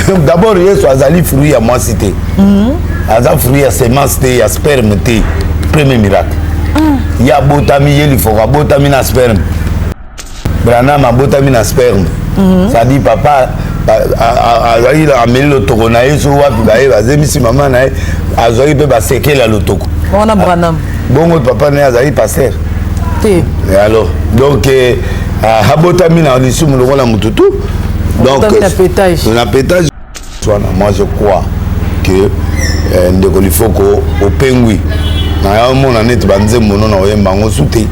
Donc d'abord Yesu azali fruit à moi cité. Aza fruit à semence té, à sperme té. Premier miracle. Il y a botami il faut botami na sperme. Branham a botami na sperme. Ça dit papa il a amené le toko na Yesu wapi ba e bazemisi maman na azoi pe ba sekela le toko. On a Branham. Bon papa na azali pasteur. Et alors donc habotami na lisumu lokola mututu. Donc on a pétage. Moi je crois que il faut qu'au pengui na mon année banze mono na oyemba ngo sute.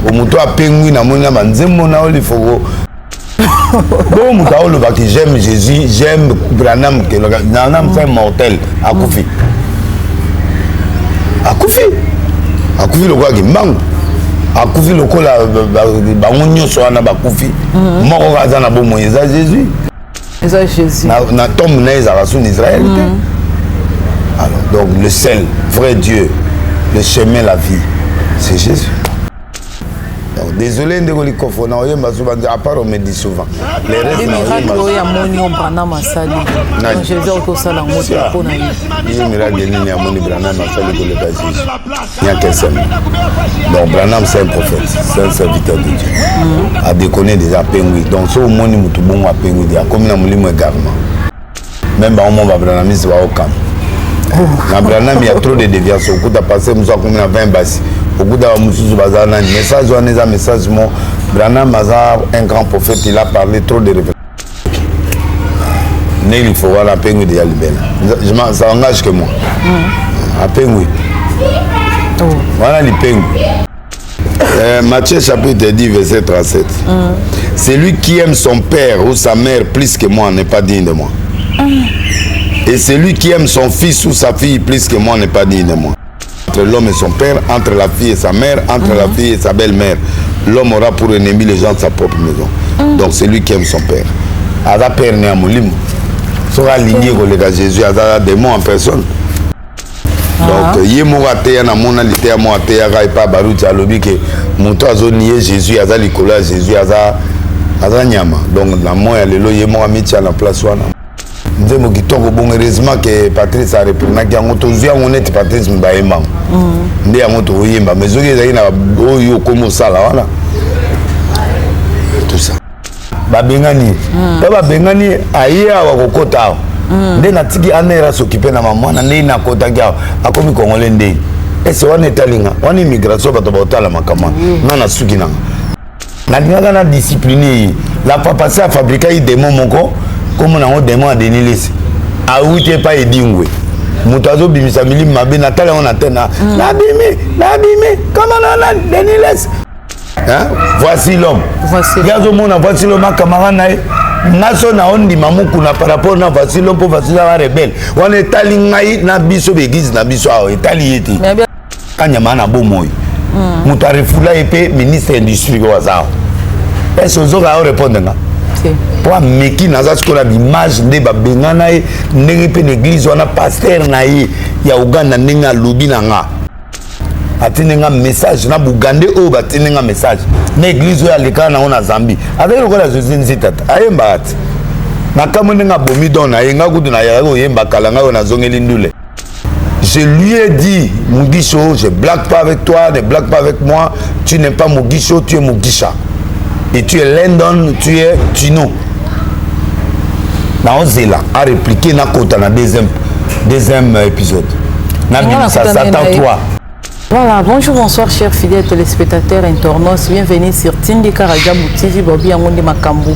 Au muto a pengui na mona banze mona oli faut bon muto le baki j'aime Jésus, j'aime Branham que Branham c'est mortel akufi. Akufi le quoi qui manque. Akufi le kola bangonyo so na bakufi. Moko kaza na bomo eza Jésus. Eza Jésus. Na tombe na eza rason Israël. Alors donc le seul vrai Dieu, le chemin, la vie, c'est Jésus. Donc, désolé de vous confondre, à part on me dit souvent. Les restes il y a qu'un seul. Donc Branham c'est un prophète, c'est un serviteur de Dieu. A déconner déjà pengui. Donc ce monde est tout bon à pengui. Comme nous avons également. Même si on va Branham c'est pas au camp. Na Branham il y a trop de déviations. Au coup de passer nous avons combien 20 bassi. Au bout d'un moment, message on a message mon Branham Mazar un grand prophète il a parlé trop de révélations. Il faut voir la pengui de Yalibel. Ça engage que moi. La pengui. Voilà les pengui. Matthieu chapitre 10 verset 37. Celui qui aime son père ou sa mère plus que moi n'est pas digne de moi. Et celui qui aime son fils ou sa fille plus que moi n'est pas digne de moi. Entre l'homme et son père, entre la fille et sa mère, entre la fille et sa belle-mère, l'homme aura pour ennemi les gens de sa propre maison. Donc c'est lui qui aime son père. Ada père n'est à Moulim. Sera aligné avec le Jésus, Ada démon en personne. Donc il y a na mona lité à moi té à pas baruti à lobby que mon toi nié Jésus Ada likola Jésus Ada nyama. Donc la moi le lo yemo amiti à la place wana. Ndemo kitoko bon heureusement que Patrice a repris na kiango to zia monete Patrice mbaema. Ndé yango to yemba mais zoki ezali na oyo komo sala wana. Tout ça. Ba bengani. Ba bengani aya wa kokota. Ndé na tiki anera s'occuper na maman na ndé na kota kia akomi congolais ndé. Ese wana etalinga, wana immigration bato baotala makama. Na suki na. Na dinga na discipliné. La papa ça fabriquer des démons moko. Comme on a un démon à Denilis, à où tu n'es pas édingoué. Moutazo bimisa milim mabe natala on attend l'abîmé, comment on a Denilis. Voici l'homme. Voici l'homme, ma camarade nae. Naso na on dit mamoukou na par rapport na voici l'homme pour voici la rebelle. On est talingaï na biso begis na biso a etaliété. Kanyama na bomoy. Moutarefula épée ministre industrie wazao. Est-ce que vous avez répondu? Pour meki naza skola l'image de babengana e ndenge pe l'église wana pasteur na ye ya Uganda ndenge lobi na nga atinenga message na Bugande o batinenga message na église ya lekana na ona Zambie avec le kola Jésus nzitata ayemba ati na kamonenga bomi don na yenga kudu na ya ko yemba kalanga ona zongeli ndule. Je lui ai dit Mugisho, je blague pas avec toi, ne blague pas avec moi, tu n'es pas Mugisho, tu es Mugisha. Et tu es Lendon, tu es Tino. Na Ozela a répliqué na kota na deuxième épisode. Na ça s'attend toi. Voilà, bonjour, bonsoir chers fidèles téléspectateurs internautes, bienvenue sur Tindika Rajabu TV Bobi Amondi Makambu.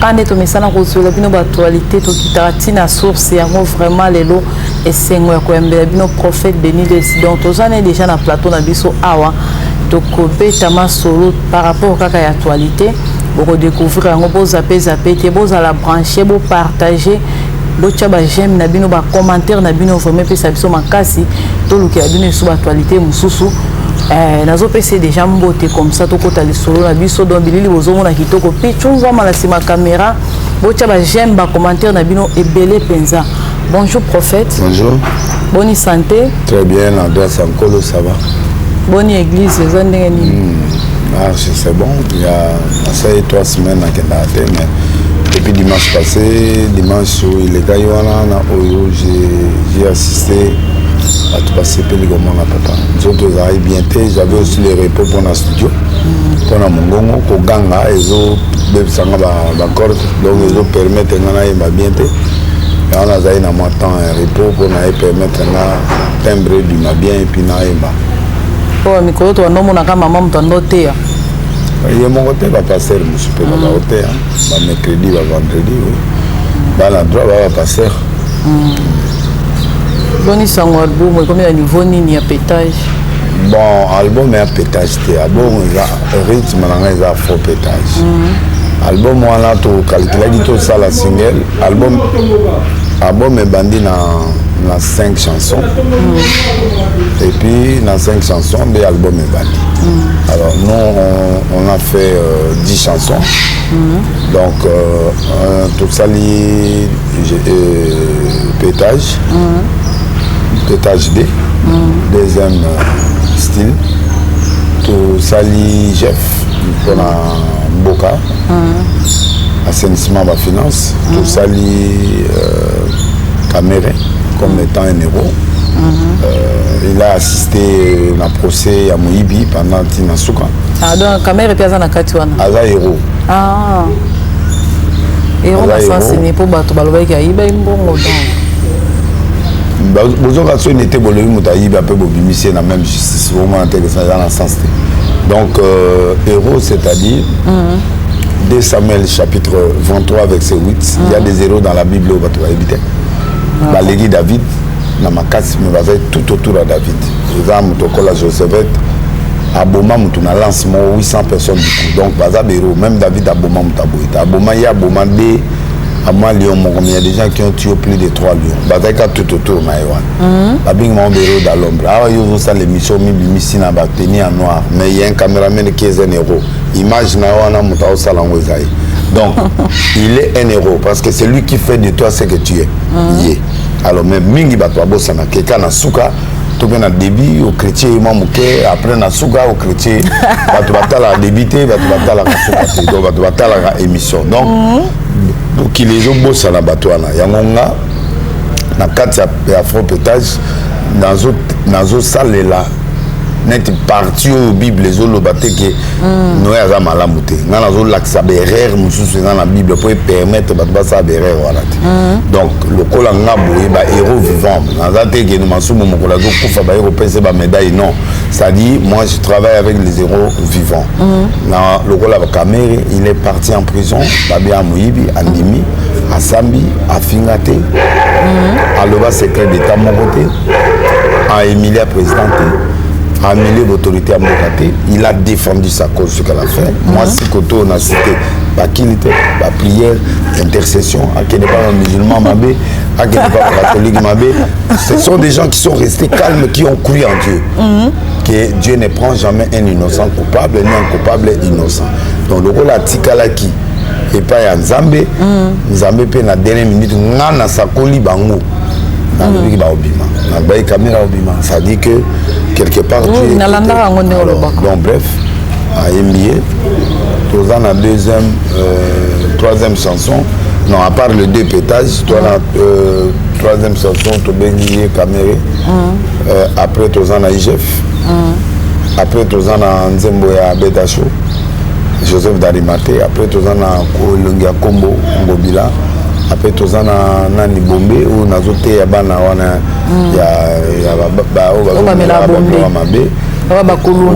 Quand est mesana kozula bino actualité to kitaratina source yango vraiment lelo esengo ya koembela bino prophète Denis Décidant tozane déjà na plateau na biso awa to kobeta masolo par rapport à la actualité pour découvrir yango bo zapper te bo za la brancher bo partager bo tchaba j'aime na bino ba commentaire na bino vraiment pe sa biso makasi to luki ya bino sur actualité mususu nazo pese déjà mbote comme ça to kota lisolo na biso don bilili bozo mona kitoko pichunza mala sima caméra bo tchaba j'aime ba commentaire na bino ebele penza. Bonjour prophète. Bonjour. Bonne santé. Très bien, André Sankolo, ça va. Bonne église, les c'est bon, il y a 3 semaines à Kendate, mais Depuis dimanche passé, dimanche où il est gagné, j'ai assisté à tout passer péligoment à papa. Nous autres, bien été, j'avais aussi les repos pour le studio. Pour la mongongo, pour ganga, ils ont des cordes, donc ils ont permis de bien été. Et on a eu un temps un repos pour permettre de timbre du bien et puis naïba. Oh, micro, toi, non, mon agama, maman, t'en noté. Il y a mon côté, va passer, je suis pas côté, mercredi, vendredi, oui. Dans l'endroit, va passer. Boni sango album, combien de niveau ni à pétage? Bon, album est à pétage, album rythme, il y a faux pétage. Album, on a tout calculé, tout ça, la single. Album est bandit dans 5 chansons. Et puis, dans 5 chansons, l'album est bandit. Alors, nous, on a fait 10 chansons. Donc, tout ça, pétage. Pétage D. Deuxième style. Tout ça, Jeff. Pour la Boca. Assainissement de la finance. Tout ça, Caméra, comme étant un héros. Il a assisté à un procès à Moïbi pendant Tina Souka. Ah, donc Caméra est à Katuana. Il a héros. Ah. Héros, c'est n'est pas bateau, il y a un bon Bozokatso n'était pas le Moutaïb, un peu Bobimissé, la même justice, vraiment intéressant dans le sens. Donc, héros, c'est-à-dire, dès Samuel chapitre 23, verset 8, il y a des héros dans la Bible où tu vas éviter. Légui David, dans ma casse, mais va tout autour de David. Les âmes, la Joseph, Aboma, tu as lancement 800 personnes du coup. Donc, héros, même David, Aboma, tu as Aboma, il y a Aboma, à moi, il y a des gens qui ont tué plus de 3 lions. Bataïka tout autour, Babing mon héros dans l'ombre. Ah, il y a l'émission, il y a en noir. Mais il y a un caméraman qui est un héros. Imagine, donc, il est un héros parce que c'est lui qui fait de toi ce que tu es. Alors, même Mingi Batouabo, ça n'a quelqu'un à Souka. Tu as un débit au chrétien, après na Souka au chrétien, tu vas la débiter, tu vas la émission. Donc, pour qu'il les ait bossé à la batouana, il y a un cas de afro-pétage dans une salle là. Net parti au Bible les autres batté que Noé a malamuté. Dans la zone l'axe berrer mususu dans la Bible pour permettre de passer berrer voilà. Donc le colanga boye ba héros vivant. Dans la tête que nous masumu mon colanga kufa ba héros penser ba médaille non. Ça dit moi je travaille avec les héros vivants. Dans le colanga Kamere, il est parti en prison, ba bien Moyibi, Andimi, à Sambi, à Fingate. À Loba secret d'état mon côté. À Emilia présidente. A amené l'autorité à Mokaté, il a défendu sa cause ce qu'elle a fait. Moi, si Koto, on a cité la prière, intercession, à qui n'est pas un musulman, à qui n'est pas un catholique, ce sont des gens qui sont restés calmes, qui ont cru en Dieu. Que Dieu ne prend jamais un innocent coupable, ni un coupable innocent. Donc, le rôle à Tikalaki, et pas à Nzambé, Nzambé, dans la dernière minute, Nana Sakoli Bango. Ça dit que quelque part donc bref à NBA tous en la deuxième troisième chanson non à part le 2 pétages toi la troisième chanson tu bénis Caméré après tous en a IGF après tous en a Nzembo ya Bedacho Joseph Darimate après tous en a Kolongia Kombo Ngobila après tout ça nani bombé ou nazoté ya bana wana ya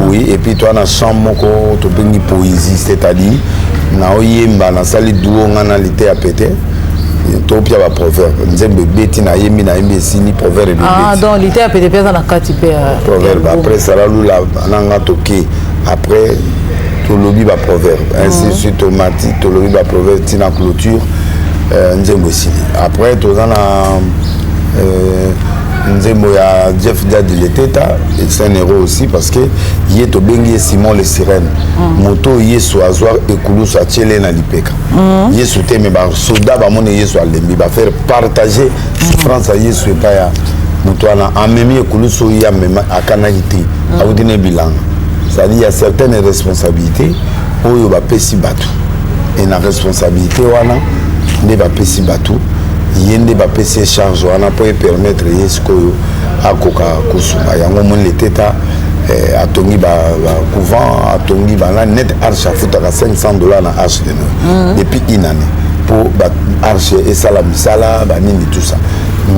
oui et puis toi na chambre ko to bengi poésie c'est-à-dire na oyemba na sali duo ngana lité à pété to pia ba proverbe nzembe beti na yemi na yembe sini proverbe ah donc lité à pété pesa na kati pe proverbe après ça là lula nanga toké après to lobi ba proverbe ainsi suite to mati to lobi ba proverbe tina clôture après tout ça Nzembo ya Jeff Dadi Leteta c'est un héros aussi parce que il est au bengi Simon les sirènes moto yeso azwa ekulu sa tchele na lipeka yeso te me ba soda ba mona yeso alembi ba faire partager France yeso pa ya moto ana amemi ekulu so ya mema akana ité awudine bilan ça dit il y a certaines responsabilités oyo ba pesi batu et la responsabilité wana nde bapesi bato ye nde bapesi charge wana mpo epermettre ye sikoyo akoka kosunga yango moni leteta atongi bacouvent atongi bana net arche afutaka $500 na arche de noe depuis une année mpo baarche esala misala banini tout ça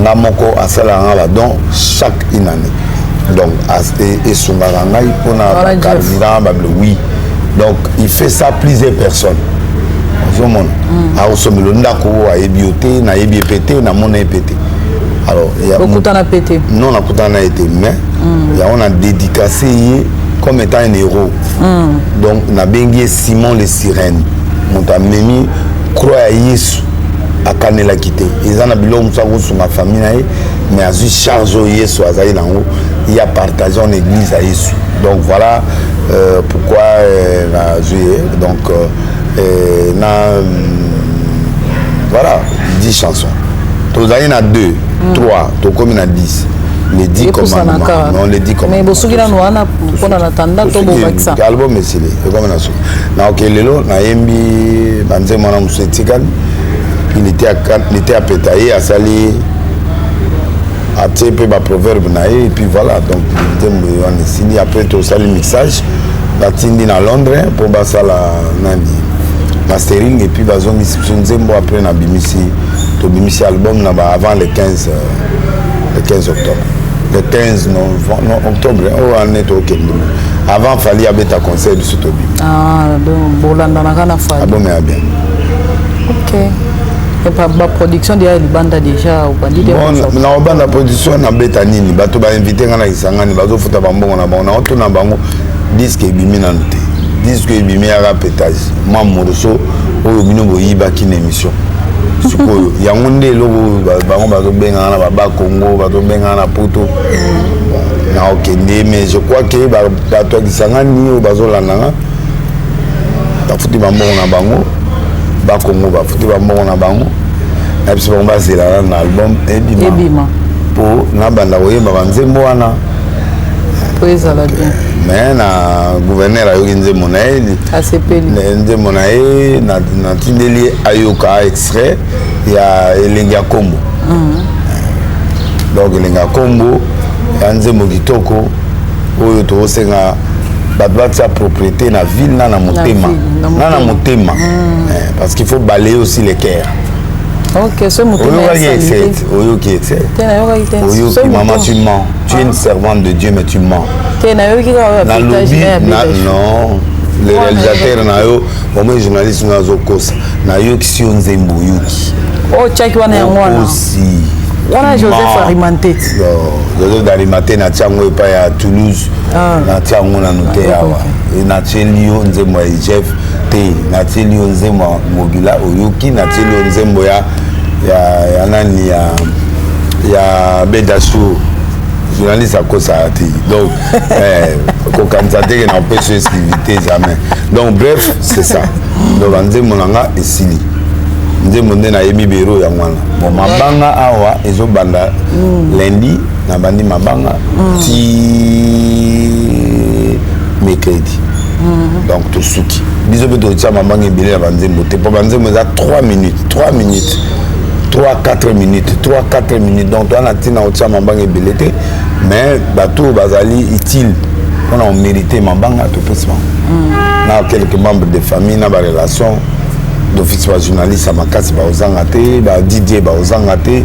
nga moko asalaka nga badon chaque une année donc esungaka ngai mpona bacarburant babilo oui donc il fait ça plusieurs personnes ozomona aosomela ndako ayebi yo te nayebi ye pete namona ye pete alors okutana pete non nakutana ye te mais yango na dédicacé ye comme étant un héros donc nabengi ye Simon le Sirène moto amemi croix ya Yesu akanelaki te eza na biloko mosu akosunga famille na ye mais azwi charge oyo Yesu azali nango ye apartage en église ya Yesu donc voilà pourquoi nazwi ye donc voilà 10 chansons tozali na 2 3 tokomi na 10 les 10 commandements non les 10 commandements mais bosuki nanu wana mpona na tanda to bobakisa album esili ekomi na suka na oke lelo nayembi banzembo wana mosu etikali il était apeta ye asali atie mpe baproverbe na ye et puis voilà donc nzembo wana esili après tosali mixage batindi na Londres mpo basala nani mastering et puis bazongisi biso nzembo après nabimisi tobimisi album na avant le 15 octobre le 15 octobre oyo ane tokende avant fali abeta concert biso tobimi donc bolandanaka na fali album ya bien ok baproduction deya libanda déjà obandi na obanda production nabeta nini bato bainvite nga na kisangani bazofuta bambongo na bango naotuna bango diske ebimi nano te diske ebimi yaka pétage mwa morceau oyo bino boyibaki na émission sikoyo yango nde eloko bango bazobengana na babakongo bazobengana na poto na okende mais je crois que bato ya kisangani oyo bazolandanga bafuti bambongo na bango bakongo bafuti bambongo na bango na biso bango bazelana na album ebima mpo nabanda koyemba banzembo wana po ezala bien mais na gouverneur ayoki nzembo na ye nzembo na ye natindeli ayoka extrait ya elenge ya kombo donc elenge ya kombo ya nzembo kitoko oyo tokosenga bato batia propriété na ville na motema parce qu'il faut balayer aussi les cœurs. Ok, ce mot Oyoki maman, tu mens. Tu es une servante de Dieu, mais tu mens. Non, le réalisateur na yo, moi journaliste na zokosa. Na yo qui si onzembo yoki. Oh, tchaki wana yango aussi. Wana Joseph Arimanté. Joseph Arimanté na tsango epa ya Toulouse. Na tsango na noté awa. Na tselio nzembo ya chef te. Na tselio nzembo mobila oyoki na tselio nzembo ya nani ya Bedasu. Journaliste à cause ça donc kokanisa te na opesho exclusivité jamais donc bref c'est ça donc nzembo nanga esili nzembo nde na yebi bero ya mwana bon mabanga awa ezobanda lundi na bandi mabanga ti mercredi donc tosuki biso pe totia mabanga ebele ya banzembo te po banzembo eza 3 minutes 3-4 minutes donc on a tina otia mabanga ebele te mais bato bazali utile on a mérité mabanga to pesma na quelques membres de famille na ba relation d'office ba journaliste à makasi ba ozanga te ba DJ ba ozanga te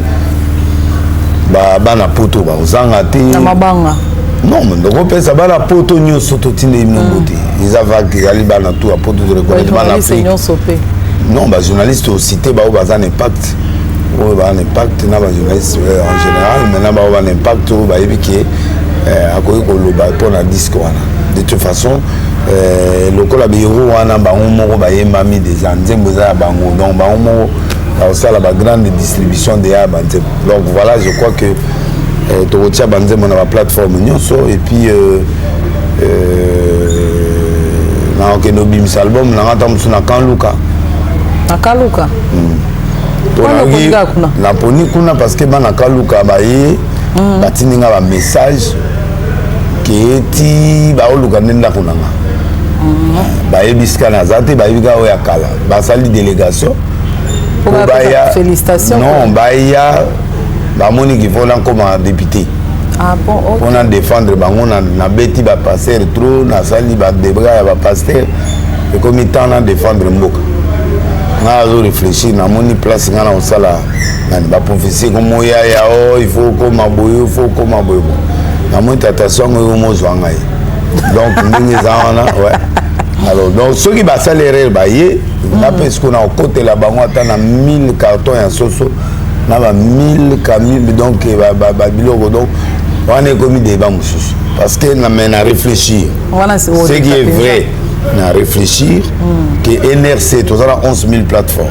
ba bana poto ba ozanga te na mabanga non mais donc on peut ça ba la poto nyoso to tinde mnongo te ils avaient gali bana tout à poto de reconnaître bana Afrique non ba journaliste aussi te ba o bazan impact on va un impact na ba journaliste en général maintenant on va un impact au ba ebiki akoki koloba pour na disque wana de toute façon lokola biro wana bango moko bayembami déjà nzembo za bango donc bango moko osala ba grande distribution de ya banzembo donc voilà je crois que tokotia banzembo na ba plateforme nyonso et puis na okende obimisa album na ngata musu na Kanluka na poni kuna parce que bana Kanluka baye batindinga ba message ke ti baoluka ndenda kunanga bayebisika na zate bayebika oya kala basali délégation Félicitations. Non, Baya, Bamoni qui vont comme député. Ah bon, ok. On a défendre bango na beti ba passer trop na sali ba debra ba passer et comme il tend à défendre mboka. Na zo réfléchir na moni place ngana au sala na ba prophétie comme ya oh il faut comme aboyo il faut comme aboyo. Na moni tatation ngo zwanga yi. Donc ndingi zaana ouais. Alors donc ceux qui ba salaire ba yé na parce qu'on a au côté la bango ata na 1000 cartons ya soso na ba 1000 kamil donc ba biloko donc on est commis débat parce que nous avons à réfléchir. Ce qui est vrai, nous avons à réfléchir que NRC, tout ça, 11 000 plateformes.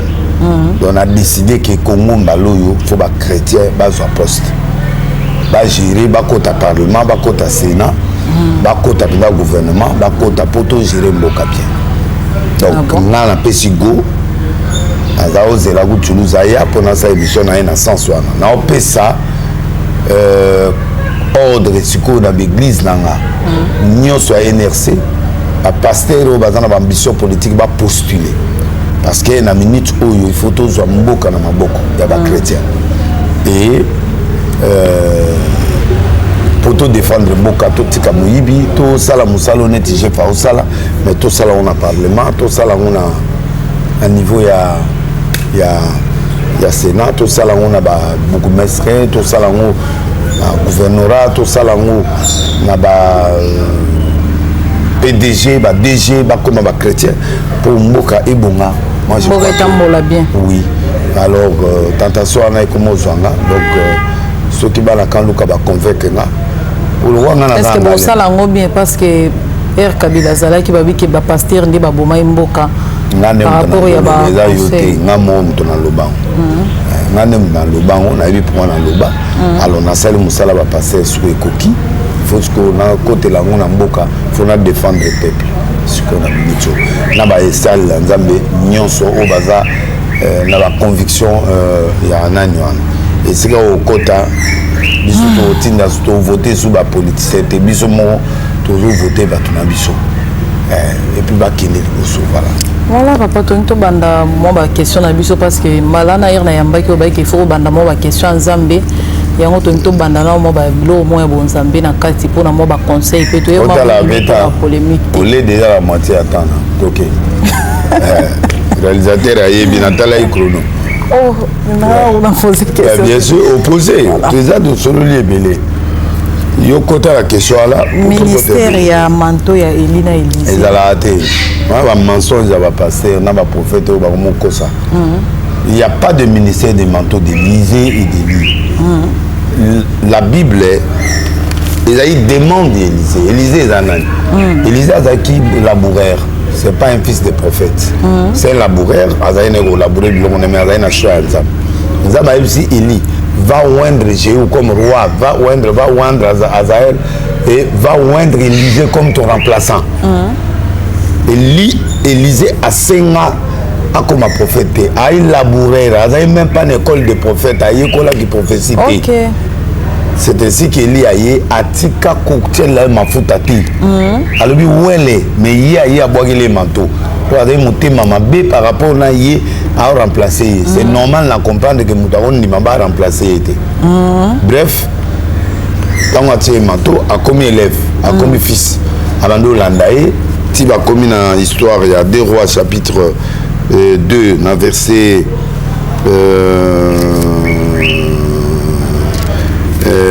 Donc on a décidé que Congo, il faut que les chrétiens soient poste. Ils gérer le Parlement, le Sénat, le gouvernement, pour gérer le bien. Donc on a un petit go. Nous avons fait la route nous pour notre émission dans 100 on a fait ça. Ordre siko dans l'église nanga nyo soit NRC a pasteur au bazana ambition politique va postuler parce que na minute où il faut tous mboka na maboko ya ba chrétien et pour tout défendre mboka tout tika muyibi to sala musalo neti je fa sala mais tout sala on a parlement tout sala on a à niveau ya sénat tout sala on a ba beaucoup mestre tout sala on gouvernorat tout ça là na ba PDG ba DG ba comme ba chrétien pour mboka ebonga moi je crois bien oui alors tentation na comme ozanga donc ceux qui ba la kan luka ba convaincre nga pour le wanga na est-ce que bon ça là bien parce que R Kabila Zala qui ba bi ke ba pasteur ndi ba boma mboka par rapport ya ba yote nga mo mtona lobango ngane dans le banc on a eu pour dans le bas alors on a salué musala va passer sur ekoki faut que na côté la ngona mboka faut na défendre le peuple ce qu'on a minito na ba esal nzambe nyonso o baza na la conviction ya nani wana et c'est au kota biso to tinda to voter sur ba politicien te biso mo toujours voter ba tuna biso et puis ba kene liboso voilà. Voilà, papa, tu as banda moi ma question na biso parce que malana hier na yamba ki oba ki faut banda moi ma question en Zambie. Yango to banda na moi ba bilo moi ya bon Zambie na kati pour na moi ba conseil peut to la polémique. On est déjà la moitié attendre. OK. Réalisateur a yebi na tala chrono. Oh, on a posé question. Bien sûr, opposé. Tu as de solo libellé. Yo kota la question là ministère ya manto ya Elina Elise ezala ate ba mensonge ya ba pasteur na ba prophète ba mokosa il n'y a pas de ministère des manteaux d'Élysée et d'Élie la Bible ils a eu demande d'Élysée Élysée est un Élysée a qui laboureur c'est pas un fils de prophète c'est un laboureur a une laboureur de l'on mais a une choix ça va aussi Élie va oindre Jéhu comme roi, va oindre Azaël et va oindre Élisée comme ton remplaçant. Élisée a 5 ans comme un prophète. Il a labouré, il n'a même pas une école de prophète, il y a une école de prophétie. Okay. C'est ainsi qu'Élie a tika cocktail là ma foutati. Alors où elle est, mais il y a boire les manteaux. Pour aller monter maman B par rapport à y à remplacer. C'est normal de comprendre que Moutaron ne m'a pas remplacé. Bref, quand on a tiré manteau, à combien élèves, à combien fils, à l'endroit landaï, tu vas comme dans l'histoire, il y a 2 Rois chapitre 2, dans verset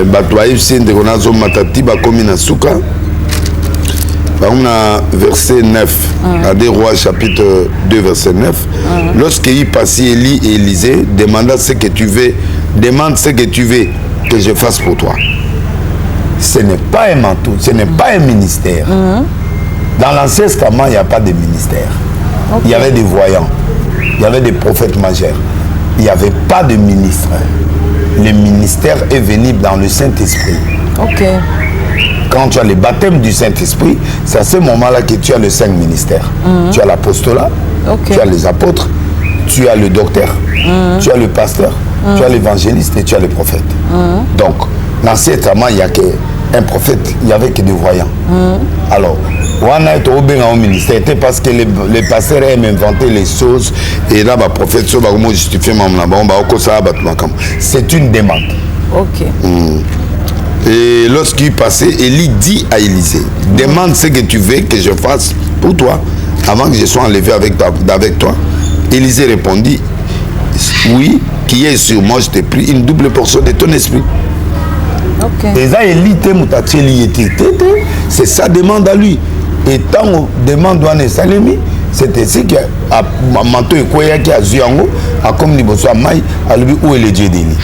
Batouaïf Sinde Ronazo Matati, bah comme na Souka. On a verset 9, à 2 Rois chapitre 2 verset 9. Lorsqu'il passait Élie et Élisée, demande ce que tu veux que je fasse pour toi. Ce n'est pas un manteau, ce n'est pas un ministère. Dans l'Ancien Testament, il n'y a pas de ministère. Okay. Il y avait des voyants, il y avait des prophètes majeurs. Il n'y avait pas de ministre. Le ministère est venu dans le Saint-Esprit. Ok. Quand tu as le baptême du Saint-Esprit, c'est à ce moment-là que tu as les 5 ministères. Tu as l'apostolat, tu as les apôtres, tu as le docteur, tu as le pasteur, tu as l'évangéliste et tu as le prophète. Donc, dans cet moment, il n'y a qu'un prophète, il n'y avait que des voyants. Alors, On a été au ministère, c'était parce que les pasteurs aiment inventer les choses et là, le prophète, c'est une demande. Ok. Et lorsqu'il passait, Élie dit à Élisée, demande ce que tu veux que je fasse pour toi avant que je sois enlevé avec toi. Élisée répondit, oui, qui est sur moi, je t'ai pris une double portion de ton esprit. Ok. Et ça, Élie, c'est sa demande à lui. Et tant qu'on demande à Salemi, c'est ainsi que manteau et qui a Zuyango, a comme Niboso Maï, a lui où est le Dieu d'Élie.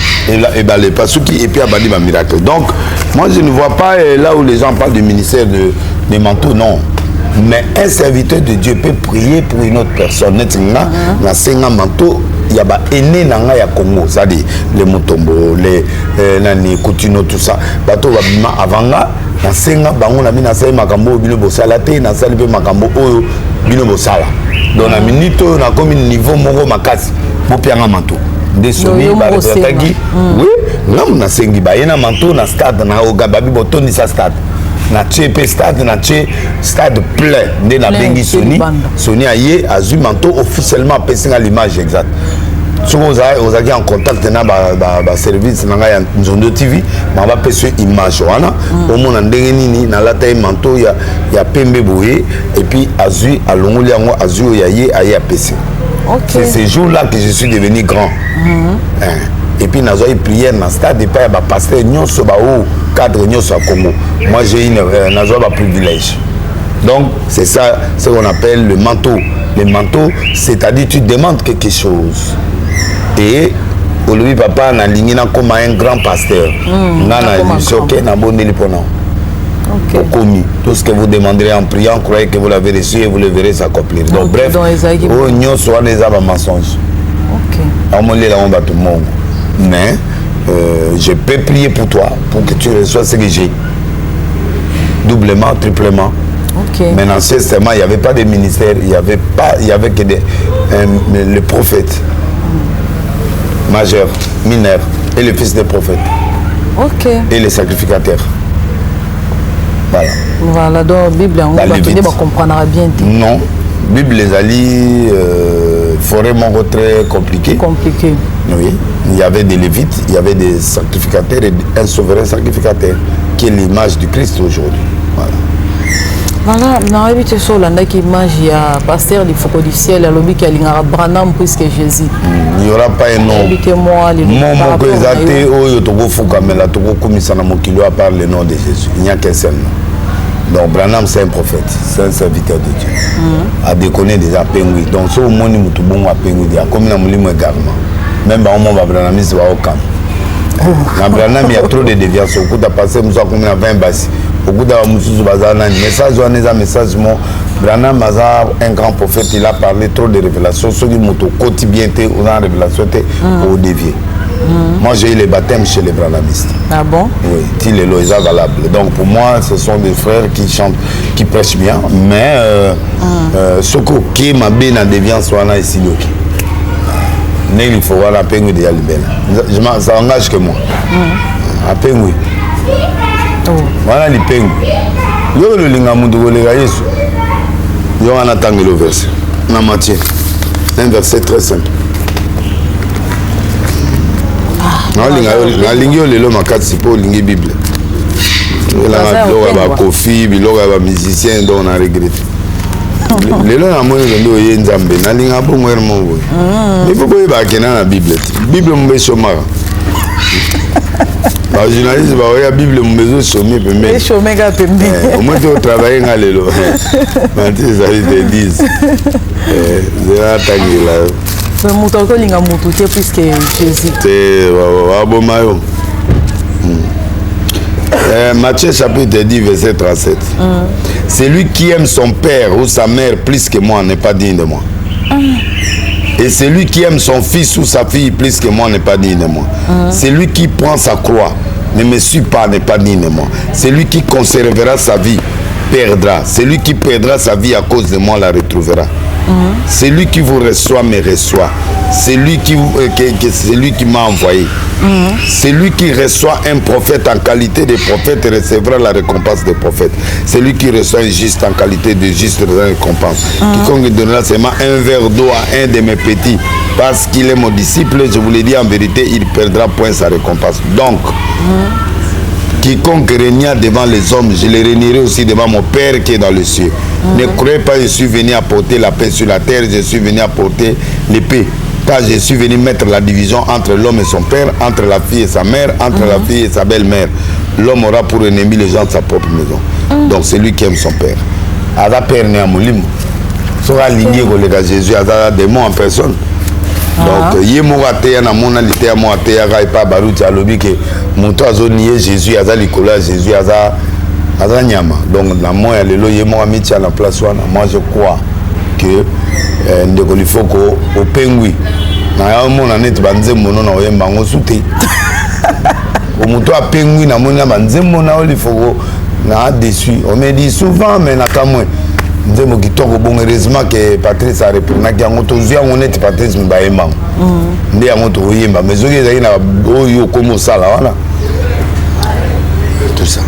Et bien, les Pasuki, et puis a bâti ma miracle. Donc, moi, je ne vois pas là où les gens parlent du ministère des manteaux, non. Mais un serviteur de Dieu peut prier pour une autre personne. Na senga manteau, il y a des aînés dans le Congo, c'est-à-dire les Mutombo, les Nani, Koutino, tout ça. Bateau va bien avant là. Na senga bango na bina sai makambo bino bosala te na sali pe makambo oyo bino bosala. Donc na minute na comme niveau moko makasi mo pianga manteau. De soni ba retaki. Oui, ngam na sengi ba yena manteau na stade na oga babi botoni sa stade. Na tchepe stade na stade plein de na bengi Sony aye azu manteau officiellement pessinga l'image exacte. Si vous avez en contact avec le service de Nzondo TV, je vais passer une image. Au moins, dans la taille manteau, il y a Pembe Boué, et puis Azu, à Longoliango, Azu, il y a PC. C'est ces jours-là que je suis devenu grand. Et puis, nous avons prié dans le stade, et puis, il y a pasteur, cadre, Congo. Moi, j'ai un privilège. Donc, c'est ça, ce qu'on appelle le manteau. Le manteau, c'est-à-dire tu demandes quelque chose. Et aujourd'hui, papa n'a ligné comme un grand pasteur. Tout ce que vous demanderez en priant, croyez que vous l'avez reçu et vous le verrez s'accomplir. Donc, bref, on soit des mensonges. Mais je peux prier pour toi, pour que tu reçoives ce que j'ai. Doublement, triplement. Mais dans ce système, il n'y avait pas de ministère, il y avait que le prophète majeur, mineur et le fils des prophètes. Et les sacrificateurs. Voilà. Voilà, donc la Bible, on va comprendre bien. Non, la Bible, les alliés, vraiment très compliqué. Oui, il y avait des lévites, il y avait des sacrificateurs et un souverain sacrificateur qui est l'image du Christ aujourd'hui. Voilà. Voilà, dans l'habitude sur l'image, il y a pasteur du Foucault du ciel, il y a Branham puisque Jésus. Il n'y aura pas un nom. Mon que les athées, à part le nom de Jésus. Il n'y a qu'un seul nom. Donc Branham, c'est un prophète, c'est un serviteur de Dieu. À déconner des apengui. Donc, si au monde est bon à pengui, il y a comme un moulin également. Même au moment où Branham est au camp. Dans Branham, il y a trop de déviations. Au bout de passer, nous avons 20 basses. Au bout d'un message, un message, Branham un grand prophète, il a parlé trop de révélations. Ceux qui m'ont quotidien ou dans la révélation, au dévier. Moi, j'ai eu les baptêmes chez les Branhamistes. Ah bon? Oui, il est là, valable. Donc pour moi, ce sont des frères qui chantent, qui prêchent bien, mais ce qui m'a bien en déviance, c'est ici. Il faut voir la peine de Yalibela. Ça engage que moi. La peine, oui. Voilà les peines. Yo le linga mundu golega Yesu. Yo ana tangi le verset. Na Matthieu. Un verset très simple. Na lingi le makatsi po lingi Bible. La ba kofi, biloga ba musicien dont on a regretté. Lelo na moni ndo ye nzambe na linga po mwermo bo. Mais faut boye ba kena na Bible. Bible mbe somara. Les journalistes, la Bible, je vais chômer. Au moins, tu vas travailler dans les lois. Maintenant, ça te disent. Je vais attaquer là. Matthieu chapitre 10, verset 37. Celui qui aime son père ou sa mère plus que moi n'est pas digne de moi. Et celui qui aime son fils ou sa fille plus que moi n'est pas digne de moi. Celui qui prend sa croix, ne me suit pas, n'est pas digne de moi. Celui qui conservera sa vie perdra. Celui qui perdra sa vie à cause de moi la retrouvera. C'est lui qui vous reçoit, me reçoit. C'est lui qui m'a envoyé. C'est lui qui reçoit un prophète en qualité de prophète et recevra la récompense des prophètes. C'est lui qui reçoit un juste en qualité de juste la récompense. Quiconque donnera seulement un verre d'eau à un de mes petits, parce qu'il est mon disciple, je vous l'ai dit en vérité, il perdra point sa récompense. Donc, quiconque régna devant les hommes, je le régnerai aussi devant mon Père qui est dans le ciel. Ne croyez pas que je suis venu apporter la paix sur la terre, je suis venu apporter l'épée. Car je suis venu mettre la division entre l'homme et son père, entre la fille et sa mère, entre la fille et sa belle-mère. L'homme aura pour ennemi les gens de sa propre maison. Donc c'est lui qui aime son père. Ada père né à Moulim. Sera aligné avec Jésus, Ada démon en personne. Donc, il y a monalité à moi, il y a pas barouti à l'objet que mon toit nié Jésus, Ada Nicolas, Jésus, Ada Nyama. Donc, dans moi, il y a mon ami à la place, moi je crois que il faut qu'au pengui, na mon année de banze mono na oyemba ngosuté. Au moto à pengui na mona banze mona il faut na déçu. On me dit souvent mais na kamwe. Nzemo kitoko bon heureusement que Patrice a répondu na kiango zia on est Patrice mbaemba. Ndi yango to oyemba mais zoki ezali na oyo comme sala wana. Tout ça.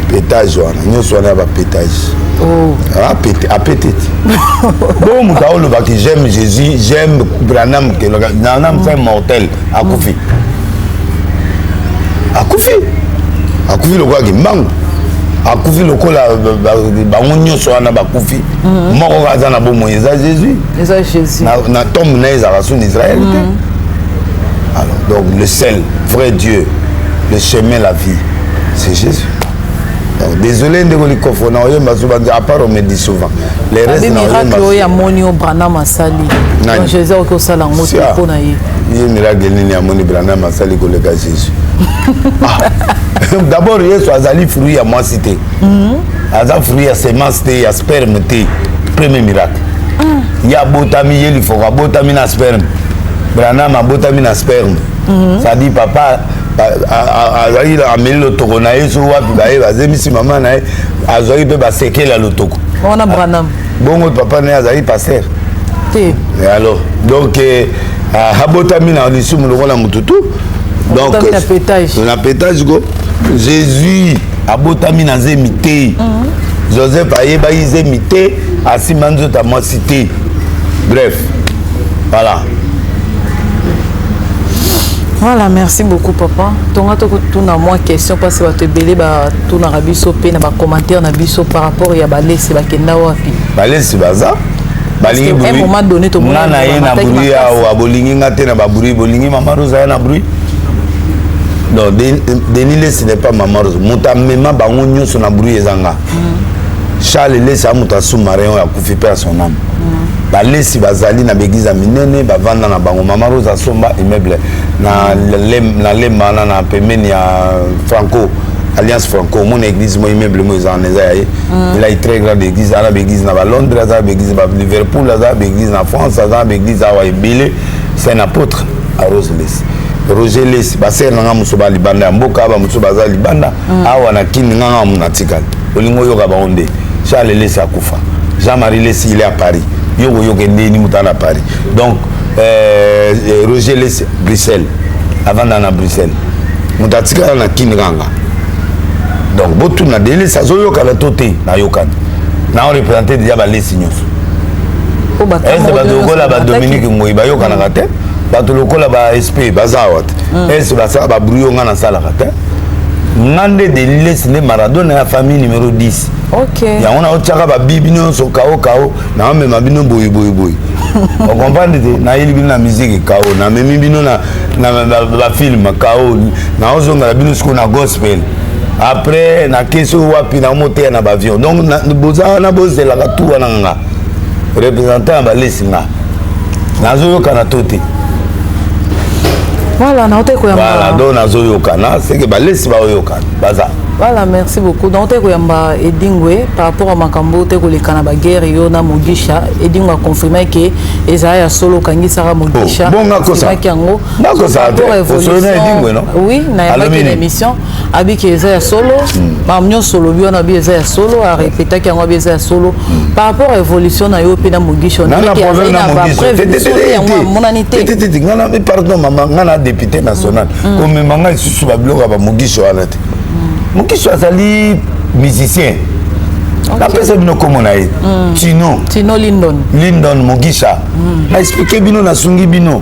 Pétage wana, nyonso wana ba pétage. Oh. Appétit. Bon, j'aime Jésus, j'aime Branham, que Branham c'est mortel. Akoufi. Le quoi qui manque. Akoufi le quoi la baonyo soit na bakoufi. Moko kaza na bomo eza Jésus. Eza Jésus. Na tombe na eza rason Israël. Alors donc le seul vrai Dieu, le chemin, la vie, c'est Jésus. Donc, désolé de vous dire, à part on me dit souvent. Les restes miracle il y a monio Branham Asali. Donc Jésus au sala ngoto pona ye. Il y a miracle ni a monio Branham Asali ko le Jésus. D'abord Yesu azali fruit à moi cité. Azali fruit à semence té, à sperme té. Premier miracle. Il y a botami il faut botami na sperme. Branham a botami na sperme. Ça dit papa azali ameli lotoko na ye so wapi baye bazemisi mama na ye azali pe basekela lotoko on a Branham bongo papa na ye azali pasteur te alors donc abotami na lisumu lokola mututu donc na pétage go Jésus abotami na zemi te Joseph ayeba izemi te asima nzota mwasi te bref voilà. Voilà, merci beaucoup papa. Tonga tout na moi question parce que tu belé ba tout na rabiso pe na ba commentaire na biso par rapport ya balé c'est ba kenda wapi. Balé c'est baza. Balingi bruit. À un moment donné to mona na ye na bruit ya wa bolingi ngate na ba bruit bolingi mama Rosa ya na bruit. Non, Denile ce n'est pas maman Rosa. Muta mema bango nyoso na bruit ezanga. Charles laisse amuta sous-marin ya kufi pe son âme. Balesi bazali na begiza minene bavanda na bango mama Rosa somba immeuble na lemba na pemeni ya Franco Alliance Franco mon église mon immeuble mo za neza yaye il a une très grande église à la église na Londres à la église à Liverpool à la église na France à la église à Waibele c'est un apôtre à Roseles Roger Les baser na musoba libanda mboka ba musoba za libanda awa na kini nganga munatikali olingo yoka baonde Charles Les akufa Jean-Marie Les il est à Paris Yogo ni mutana Paris. Donc Roger Les Bruxelles avant d'aller à Bruxelles. Mutatika na Kinranga. Donc botu na délai ça zo yoka la toté na yokan. Na on représenté déjà ba les signos. Est-ce ba dogola ba Dominique Ngoyi ba yoka na kate? Ba to lokola ba SP bazawat. Est-ce ba ça ba brouillon na sala kate? Ngande délai c'est Maradona la famille numéro 10. Ok. Il y a un autre ba bibino so kao na même mabino boy. On comprend na il bino na musique kao na même bino na film kao na ozonga bino sko na gospel. Après na keso wapi na moteur na avion. Donc na boza na boze la tout na nga. Représentant ba lesinga. Na zo yoka na toté. Voilà, na ote ko ya. Voilà, donc na zo yoka na c'est que ba lesi ba yoka. Baza. Voilà, merci beaucoup. Donc, tu as Edingwe par rapport à Makambo, tu as la guerre et on a Mugisha. Edingwe a confirmé que Esaïa Solo Kangi Sara Mugisha. Bon, ça. Oui, na une émission. Abi que Esaïa Solo, Mamnyo Solo, on a Esaïa Solo, a répété qu'il y a Esaïa Solo. Par rapport à l'évolution, na Yopi na Mugisha. Non, non, problème na Mugisha. Pardon, maman, on a député national. Comme maman est sous la bloc à Mugisha. Mugisha azali musicien. La personne bino comme on a eu. Tino Lindon Mugisha. Na expliqué bino na sungi bino.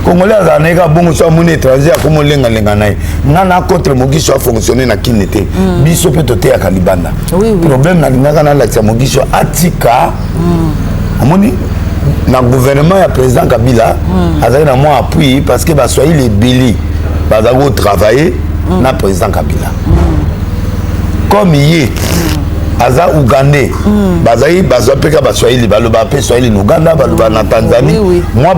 Congolais azaneka bongo so mon étranger comme lenga naï. Nana contre Mugisha a fonctionné na kinete. Biso peut te ya kalibanda. Problème na ngaka na la Mugisha atika. Amoni na gouvernement ya président Kabila azali na moi appui parce que ba soyez les béli. Ba zago travailler na président Kabila. Comme hier, Aza Ougandais, Bazaï, Bazapeka, Baswahili, Baloba, Swahili, Ouganda, Baloba, na Tanzanie. Moi,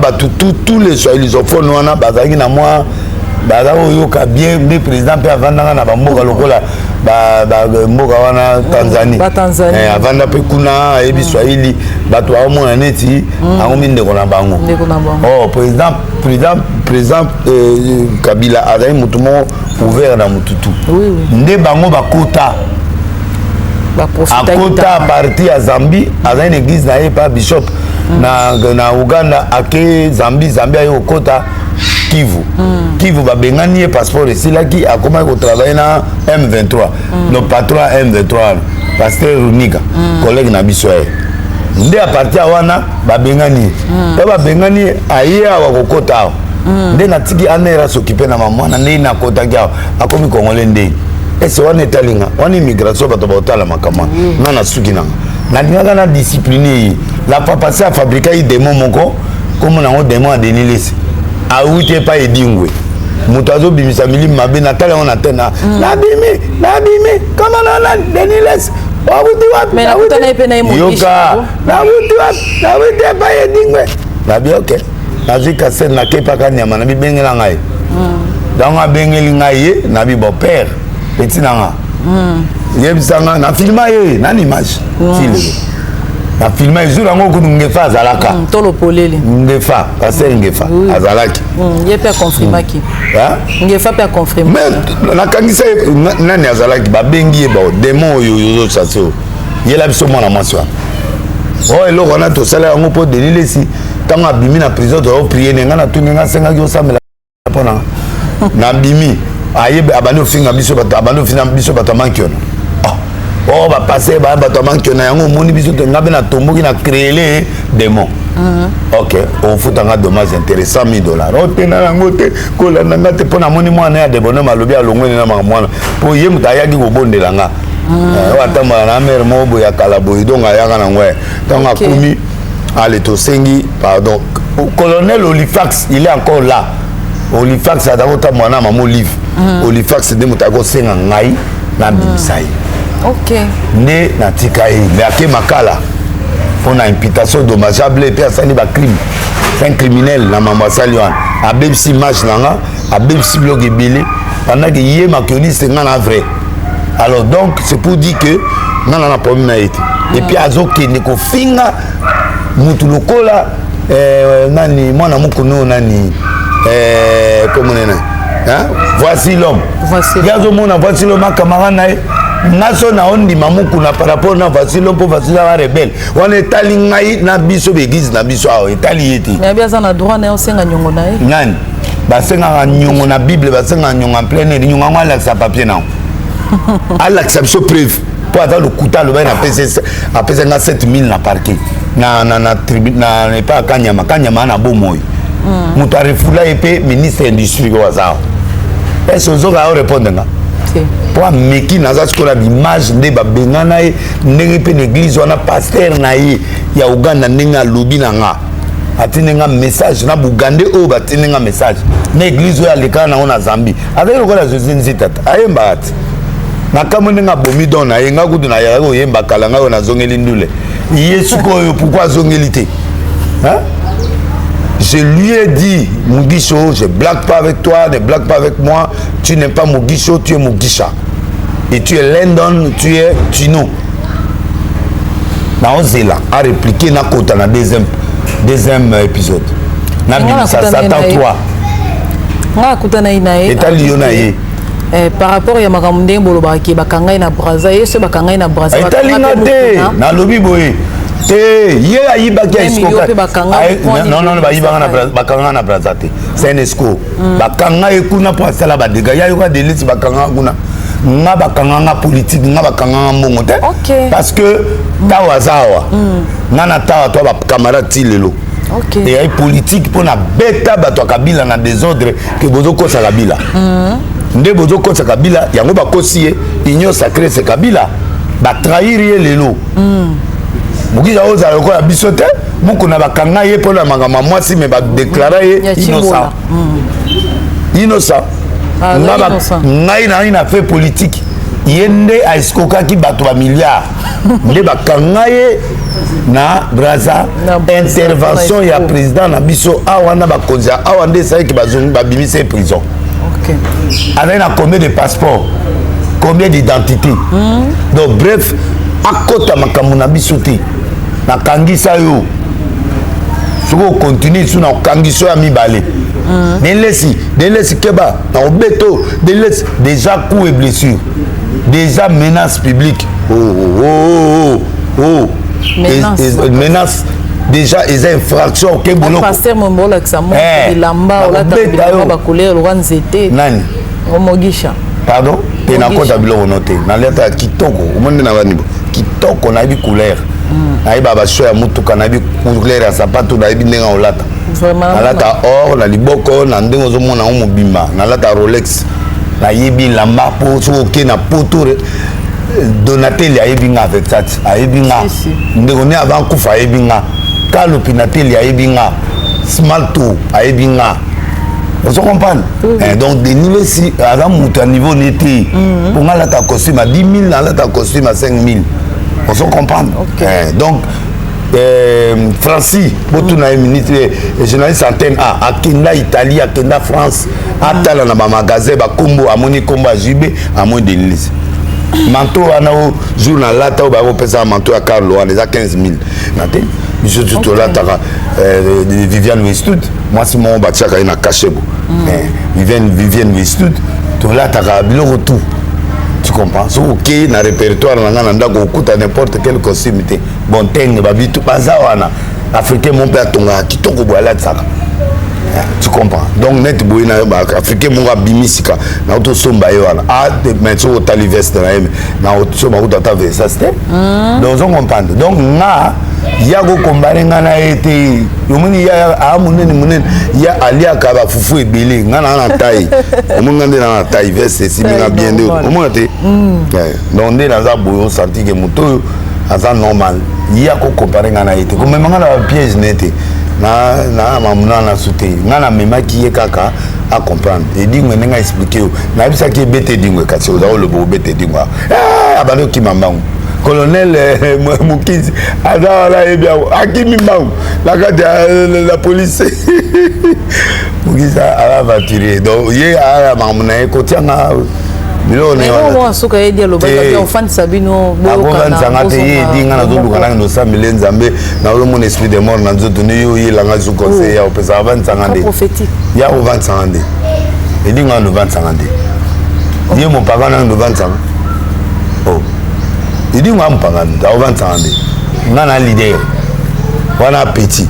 tous les Swahili, Zophone, Bazaï, na moi, Bazao, Yoka, bien, le président, avant d'en avoir Moga Lokola, Moga, Tanzanie. Avant d'Apekuna, Ebi Swahili, Batoa, mon aneti, Aoumine de Gonabango. Oh, président Kabila, Azaï, Moutoumon, ouvert dans Moututu. Nde bango bakota. Akota parti à Zambie, à une église na pas bishop na Uganda ake Zambie ayo kota Kivu. Kivu ba bengani passeport ici là qui a commencé à travailler na M23. Le patron M23, pasteur Runiga, collègue na biso. Nde a parti à wana ba bengani. Ba bengani aye wa kokota. Nde na tiki anera s'occuper na maman na nde na kota kia akomi Congolais nde. Et c'est on etalinga on immigration bato baotala makama na suki na na dinga na discipliné la pas passer à fabriquer des démons moko comme na démon a denilesi a ouite pas Edingwe mutazo bimisa milimi mabe na tala on atena na bimi kama na denilesi wa wuti wapi mais na kutana ipe na yoka na wuti pas Edingwe na bi OK na zika sen na kepa kanyama na bi bengela ngai donc a bengeli ngai na bi bon père petit nanga yebisanga na filma ye na image tile na filma izula ngoko ngefa azalaka tolo polele ngefa passer ngefa azalaki yepe confirma ki ngefa pe confirma mais na kangisa nani azalaki ba bengi ye ba démon yo chasse yela biso mona mwaswa oh eloko na to sala ngo po denilesi tanga bimi na prison to prier nenga na tuninga senga yo samela pona na bimi aye abano finga biso bato abano finga biso bato mankiona oh ba passer ba bato mankiona yango moni biso to ngabe na tomboki na créer démon OK on fout un dommage intéressant $1,000 oh tena yango te kola nanga te pona moni mwana ya debono malobi alongwe na mwana po ye mutayaki ko bondela nga watamba na mère mobo ya kalaboy donc ayaka na ngwe donc akumi allez to sengi pardon colonel Olifax il est encore là Olifax a d'abord mwana mamo livre Olifax de mutago senga ngai na bimisai OK ne na tikai mais ake makala pour une imputation dommageable et puis asali ba crime c'est un criminel na mama saliwan a bebsi match nanga a bebsi blog ebele pendant que yé makioniste ngana vrai alors donc c'est pour dire que nana na problème na été et puis azoke ne ko finga mutu lokola nani mwana mukuno nani comment on est hein voici l'homme gazo mona voici l'homme camarade nae naso na ondi mamuku na par rapport na voici l'homme pour voici la rebelle on est talingai na biso begize na biso a etali yeti mais bien ça na droit na osenga nyongo nae nani basenga nyongo na bible basenga nyongo en plein air nyongo ngala sa papier na ala biso preuve pour attendre le couteau le bain à peser na 7000 na parquet na tribunal na ne pas kanyama na bomoy muta refula epé ministre industrie ko wazao est-ce que vous répondre nga pour meki naza skola l'image de babengana e ndenge pe l'église wana pasteur na ye ya Uganda ndenge lobi na nga atinenga message na Bugande o batinenga message na église ya lekana na ona Zambie avec lokola Jésus nzitata ayemba ati na kamone nga bomi don na yenga kudu na yaka oyemba kalanga ona zongeli ndule yesu ko pourquoi zongeli te hein. Je lui ai dit, Mugisho, je ne blague pas avec toi, ne blague pas avec moi. Tu n'es pas Mugisho, tu es Mugisha. et tu es Landon, tu es Tino. Na ozela a répliqué na kota na deuxième épisode. Na bimisa Satan 3. Nga kutana inae. Eta liona ye. Par rapport ya makamundeng boloba ki bakangai na Brazza, yeso bakangai na Brazza. Eta linga te na lobi boye. Te ye ayibaki escoka. Non bakanga na Brazza te. C'est un esco. Bakanga ekuna pour sala ba dégâts. Ya yoka délice bakanga kuna. Nga bakanga politique, nga bakanga mbongo te. Parce que tawazawa. Nana tawa to ba camarade tilelo. Et il y a politique pour la bêta bato kabila na désordre que bozo ko sa kabila. Nde bozo ko sa kabila yango ba kosie union sacrée c'est kabila ba trahir ye lelo. Mukiza oza ko ya bisote muko na bakanga ye pour la mangama mwasi me ba déclarer innocent. Innocent. Ngai na fait politique. Yende a escoka ki bato ba milliards. Nde bakanga ye na Brazza intervention ya président na biso awana ba konza awande sai ki bazongi ba bimise prison. OK. Avec na combien de passeports, combien d'identités. Donc bref, akota makambo na biso te. Na kangisa yo. Soko continue sur na kangisa ya mibale. Delesi keba na obeto, delesi déjà coups et blessures. Déjà menaces publiques. Menace déjà les infractions que boulot pasteur Mombola que ça monte lamba la tabila ba couleur loanzete nani omogisha pardon et na kota bilo noté na leta kitoko o monde na bani kitoko na bi couleur na ba ba shoya mutuka na bi couleur ya sapato na bi ndenga olata vraiment alata or na liboko na ndengo zo mona o mobimba na lata Rolex na yebi lamba po so ke na poto Donatelli aibinga avec ça aibinga ndekone avant kufa aibinga Carlo Pinatelli aibinga Smalto aibinga on se comprend donc des niveaux si avant monter niveau n'était pour nga la ta costume à 10 000 la ta costume à 5 000 on se comprend donc Francis botuna minute journaliste antenne a Kenda Italie a Kenda France atala na ba magasin ba kombo amoni kombo ajibe amoni de lise manteau ana au journal là ta ba pesa manteau à Carlo on les a 15 000 nate je tout là ta Viviane Westwood moi c'est mon batiaka ina kachebo Viviane Westwood to là ta biloko tout tu comprends so OK na répertoire na ndako okuta n'importe quel costume te bon tenge ba bitu bazawana africain mon père tonga kitoko boala tsaka tu comprends donc net boina africain mon bimisika na auto somba yoana mais so tali veste na auto ma auto ta veste ça c'était donc on comprend donc na yago kombare ngana ete yomuni ya amunene ya alia ka ba fufu ebele ngana na taille omungande na taille veste si minga bien de omonate donc ndé na za boyo senti que moto aza normal ya ko comparer ngana ete ko même ngana piège nete na mamuna na souté ngana mema ki ye kaka à comprendre et dit ngene nga expliquer na bisa ki bete dingwe kasi oza le bo bete dingwa abano ki mambangu colonel Mukizi ada la ebia akimi mambangu la police Mukizi ala voiture donc ye ala mamuna e kotianga bilo ne wa suka ye dia lo ba ya ofan sabino bo kana sangate ye dinga na zo lukana no samile nzambe na lo mon esprit de mort na nzoto ne yo ye langa zo conseil ya opesa 25 prophétique ya o 25 et dinga no 25 ye mon papa na no 25 oh et dinga mon papa na o 25 ngana leader wana petit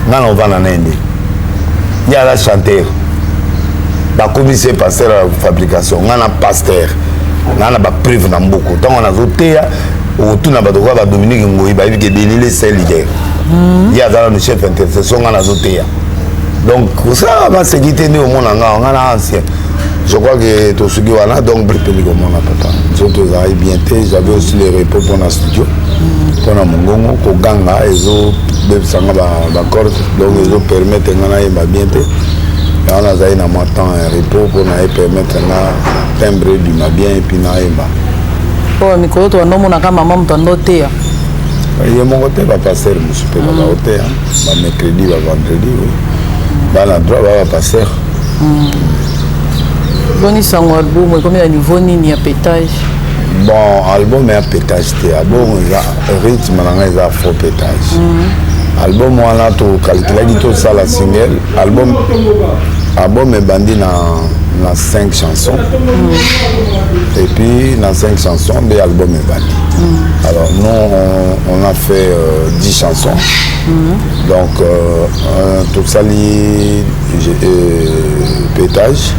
ngana o vana nende ya la chanteur ba commissaire pasteur à fabrication ngana pasteur ngana ba prive na mboko tant on a zotea autour na ba doka ba Dominique Ngoyi ba biki délile c'est leader ya dans le chef intercession ngana zotea donc ça va se quitter au monde ngana ancien je crois que tout ce qui wana donc prépare comme on a papa surtout ça bien j'avais aussi les repos pour la studio pour na mongongo ko ganga ezo de sanga ba corde donc ezo permettre ngana ba bien on a zaina mon temps un repos pour nous permettre na timbre du bien et puis na eba oh micro to no mona kama maman mtondo te ye mon côté va passer monsieur peut va hôtel va mercredi va vendredi oui va la droit va passer boni sango albumu comme ya niveau nini ya pétage Bon, album est un pétage. Album, rythme, il a faux pétage. Album, on a tout calculé, tout ça, la single. Album est bandé dans 5 chansons. Et puis, dans 5 chansons, l'album est bandé. Alors, nous, on a fait 10 chansons. Donc, tout ça, pétage.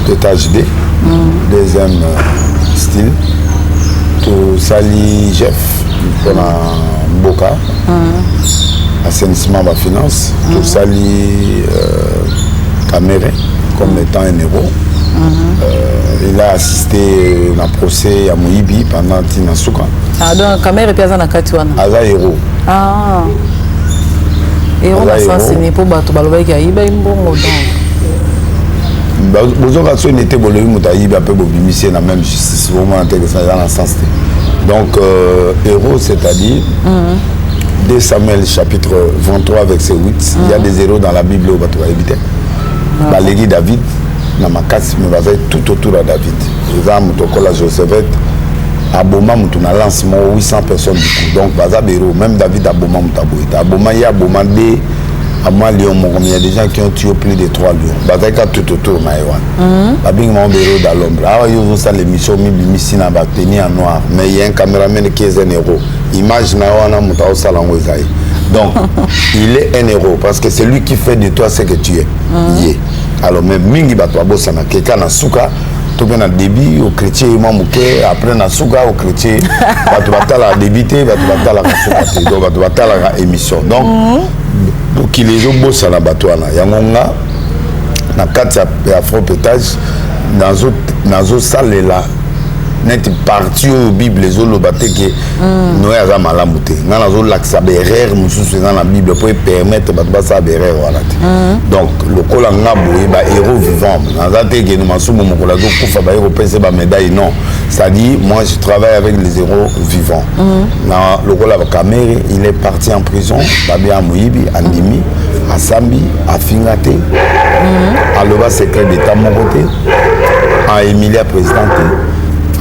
Pétage D. Deuxième style. Tout ça, Jeff. Pour la Boca. Assainissement de la finance. Tout ça, Caméra, comme étant un héros. Il a assisté à un procès à Moïbi pendant Tina Souka. Ah, donc Caméra est présent dans Katuana. Aza héros. Ah. Héros, c'est né pour battre Baloba qui a eu un bon mot. Bonjour, on était bon, on a peu de la même justice. Vraiment intéressant dans le sens. Donc, héros, c'est-à-dire, 2 Samuel chapitre 23, verset 8, il y a des héros dans la Bible où on va éviter. Valérie David, dans ma casse, mais va tout autour de David. Les âmes, la Joseph, Aboma, on a lancement 800 personnes du coup. Donc, héros, même David Aboma, Aboma, il y a Aboma, à moi, Lyon, il y a des gens qui ont tué plus de 3 lions. Bazaka tout autour, Babing mon héros dans l'ombre. Ah, il y a l'émission, ici, dans la tenue en noir. Mais il y a un caméraman qui est un héros. Image, donc, il est un héros parce que c'est lui qui fait de toi ce que tu es. Alors, même Mingi Batwa Bossana, quelqu'un na souka, tout bien débit, au chrétien, après na souka, au chrétien, tu vas débiter, tu vas la émission. Donc, pour qu'il les ait bossé à la Batouana, il y a un 4 afro-pétage dans une salle là. Net parti au Bible les autres batté que Noé a malamuté. Dans la zone l'axe berrère nous dans la Bible pour permettre de passer berrère voilà. Donc le colanga boy ba héros vivant. Dans la tête que nous masumo mon colanga kufa ba héros penser ba médaille non. C'est-à-dire moi je travaille avec les héros vivants. Dans le colanga Caméra il est parti en prison, ba bien à Moyibi, à Ndimi, à Sambi, à Fingate, à Loba secret d'état mon côté, à Emilia présidenté.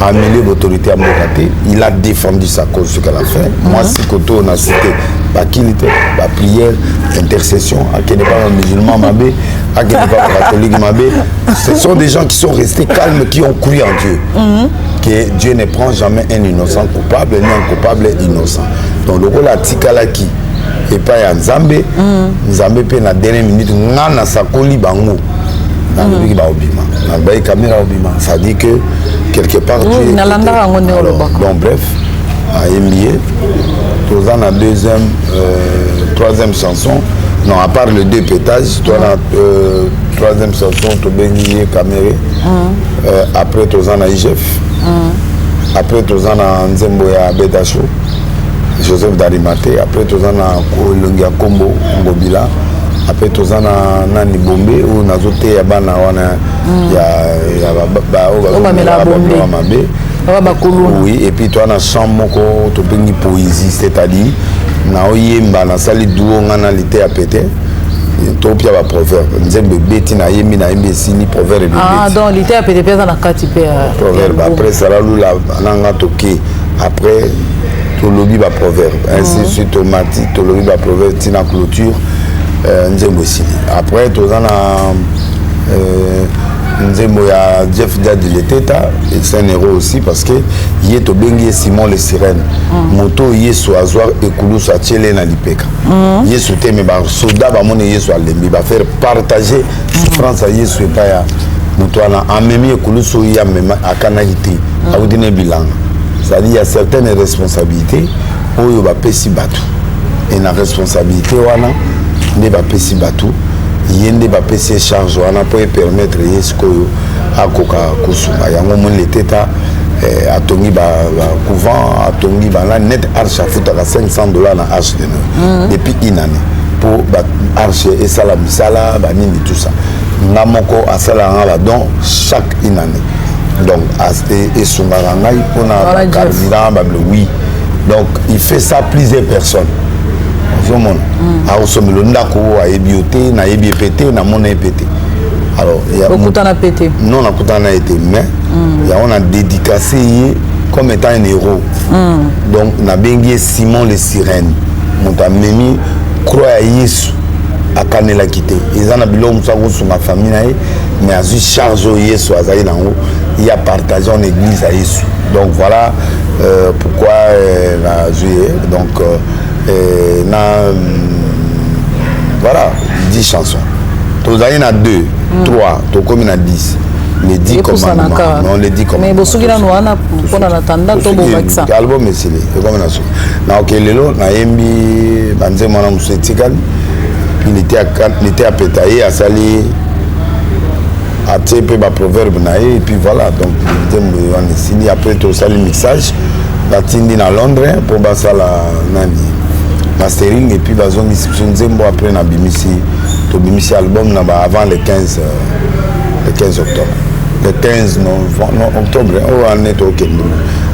A amené l'autorité à Mokaté, il a défendu sa cause jusqu'à la fin. Moi, si Koto, on a cité la qualité, la prière, l'intercession, à qui n'est pas un musulman mabé, à qui n'est pas un catholique mabé. Ce sont des gens qui sont restés calmes, qui ont cru en Dieu. Que Dieu ne prend jamais un innocent coupable, ni un coupable innocent. Donc, le rôle à Tikalaki, et pas à Nzambé, Nzambé, puis la dernière minute, Nana Sakoli Bango. Dans le pays Baobima, dans le pays Caméra Obima, ça dit que quelque part tu es. Donc bref, à Emilie, tous en a deuxième, troisième chanson. Non, à part le 2 pétages, toi la troisième chanson, tu bénis Caméra. Après tous en a Igef. Après tous en a Nzemboya Bedacho, Joseph Darimate. Après tous en a Longia Kombo, Ngobila. Après tout ça na ni bombé ou na zoté ya bana wana ya oui et puis toi na chambre ko to bengi poésie c'est-à-dire na oyemba na sali duo ngana lité à pété to pia ba proverbe nzembe beti na yembi na yembi sini proverbe ah donc lité à pété pesa na kati pe proverbe après ça la lula nanga toké après to lobi ba proverbe ainsi suite automatique to lobi ba proverbe tina clôture après tout ça Nzembo ya Jeff Diadi Leteta c'est un héros aussi parce que il est au bengi Simon les sirènes moto yeso azoir ekulu sa tchele na lipeka yeso te me ba soda ba mona yeso alembi ba faire partager France yeso pa ya moto na amemi ekulu so ya mema akana hiti audine bilan ça dit il y a certaines responsabilités oyo ba pesi batu et la responsabilité wana ne va pas si battu, il ne va pas se charger, on a pas permettre yesko à koka kusuma. Il y a un moment l'été à Tongi ba couvent, à Tongi ba la net arche à foutre à $500 na arche de nous depuis une année pour arche et salam sala banini tout ça. Namoko à sala là donc chaque une année. Donc et sungarangai pour na carburant ba oui. Donc il fait ça plusieurs personnes. Alors il y a beaucoup d'en a pété. Non, on a pété, mais Et on a dédicacé comme étant un héros. Donc, on a bien Simon le Sirène. On a même croix à Yesu à Kanela quitté. Ils ont un sur ma famille, mais à juste charge au Yesu à Zaï Nango, il a partagé en église à Yesu. Donc voilà pourquoi on a joué. Donc, voilà, 10 chansons. Tous il y a 2, 3, tout comme il y a 10. Les 10 commandements. Non, les 10 commandements. Mais si vous avez un attendant, vous avez un ça. L'album est scellé. Donc, il était à Pétaï, à Sali, à Tépé, à Proverbe, et puis voilà. Donc, on est signé après tout ça, le mixage. La Tindi à Londres pour passer la mastering, et puis après, on a mis album avant le 15 octobre. Le 15 octobre, on est au Kenya.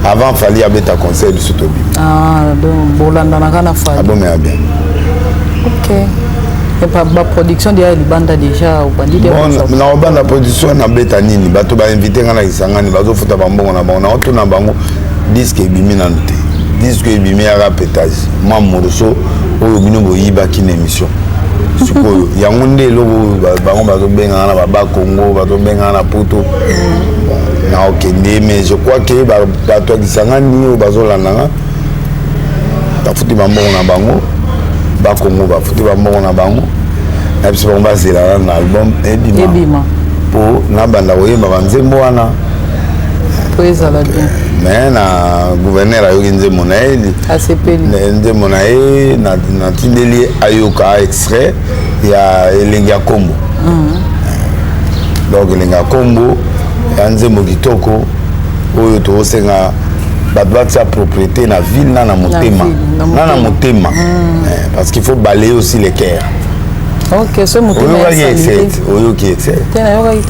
Avant, il fallait avoir un concert de Sotobi. Ah, donc, Bolanda n'a rien à faire. Ah bon, mais bien. Ok. Et pas la production de Libanda déjà ou pas dit de bon, la production na beta nini bato ba inviter ngana isangani bazo futa bambongo na bango na oto na bango disque ebimi na nte disque ebimi ya pétage moi moroso oyo bino boyiba ki na émission sikoyo yango nde lobo bango bazo benga na baba Congo bazo benga na poto na okende mais je crois que bato isangani o bazo landanga ba futi bambongo na bango ba Congo ba futi bambongo na bango et puis on va c'est là l'album ebima pour na banda oyeba banzembo wana poeza bien mais na gouverneur ayoki nzembo na ye asepeli nzembo na ye na tindeli ayoka extrait ya elengi ya kombo donc elengi ya kombo ya nzembo kitoko oyo tokosenga bato batia propriété na ville na motema na motema parce qu'il faut balayer aussi les cœurs. Ok, ce motema Oyo qui excelle.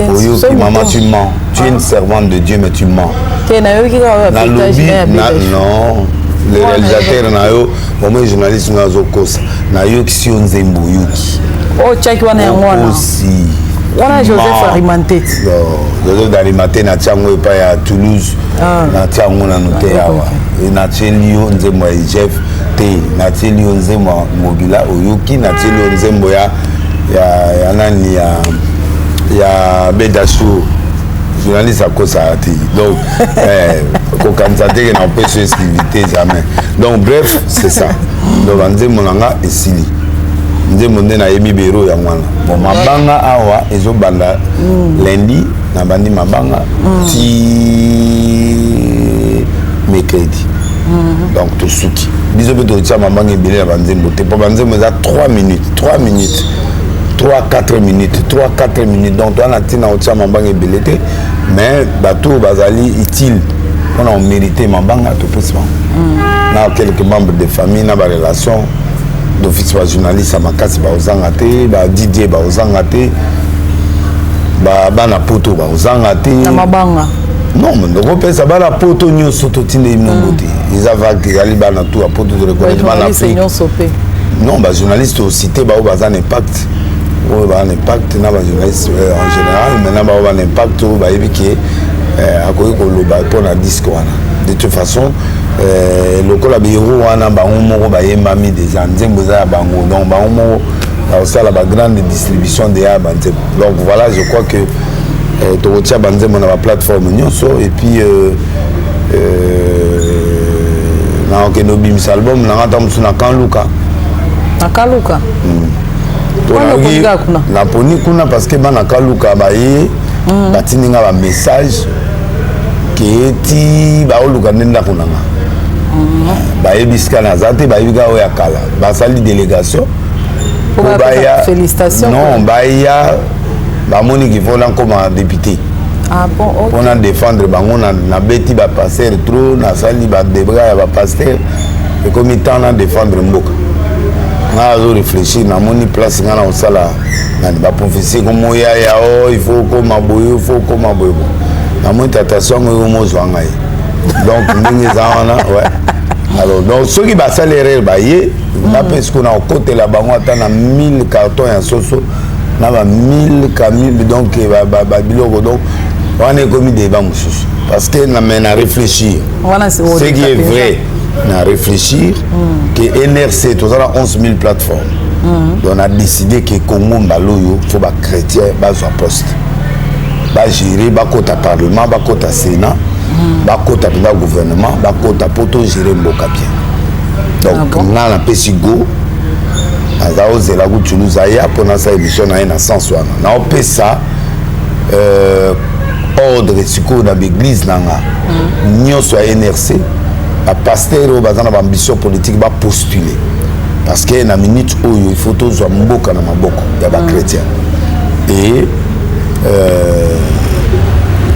Oyo qui maman tu mens. Tu es une servante de Dieu mais tu mens. Na lobby non le réalisateur na yo moment journaliste na zo kosa na yo ki si onzembo yuki. Oh chaki wana yango aussi. Wana Joseph Arimanté. Joseph Arimanté na tiango epa ya Toulouse. Na tiango na noté awa. Na tielio nzembo ya chef te na tielio nzembo mobila oyuki na tielio nzembo ya nani ya Bedasou journaliste à cause ça donc kokanza te na peut se exclusivité jamais donc bref c'est ça donc nzembo nanga esili nzembo nde na yebi bero ya mwana bon mabanga awa ezo banda lundi na bandi mabanga ti mercredi donc tout suki biso pe to tia mabanga ebele na banzembo te po banzembo eza 3 minutes 3-4 minutes donc on a tina otia mabanga ebele te mais bato bazali utile on a mérité mabanga tout possible na quelques membres de famille na ba relation d'office ba journaliste à makasi ba ozanga te ba Didier ba ozanga te ba na poto ba ozanga te na mabanga non mais donc on ça ba la poto nyoso to tinde imongo te ils avaient ali ba na tout à poto de reconnaissement na Afrique non ba journaliste au cité ba bazan impact on va un impact na ba journaliste en général maintenant ba un impact ba yebi à quoi pour la disque de toute façon le col bureau wana ba moko ba yembami des nzembo za bango donc ba moko ça la grande distribution de ya banzembo donc voilà je crois que to tia banzembo na ba plateforme nyonso et puis na okeno bimis album na ngata musuna kanluka na poni kuna parce que bana kaluka ba ye batininga ba message que ti ba oluka nenda kunanga ba yebisika na zate ba yibika o ya kala ba sali délégation ba ya félicitations non ba ya ba moni qui vont comme député bon OK on a défendre bango na beti ba passer trop na sali ba debra ya ba pasteur et comme temps na défendre mboka na zo réfléchir na moni place ngana au sala na ba prophétie comme ya il faut comme aboyo na moni tatation ngo mo zwanga donc ndenge zawana ouais alors donc ceux qui ba salaire ba ye na parce qu'on a côté la bango ata na 1000 cartons ya soso na ba 1000 donc ba biloko donc On est commis débat parce que on a réfléchir. Ce qui est vrai, on a réfléchir que NRC, tout ça 11 000 plateformes. On a décidé que Congo Mbaloyo, il faut que les chrétiens soient poste. Ba gérer, ba côté parlement, ba côté sénat, ba côté gouvernement, ba côté poto gérer mboka bien. Donc on a la pesigo. Azao zela gutulu zaya pour na sa émission na ina sens wana. Na opesa ordre siko na l'église nanga. Nyoso ya NRC, ba pasteur o bazana ba ambition politique ba postuler. Parce que na minute où il faut tous mboka na maboko ya ba chrétien. Et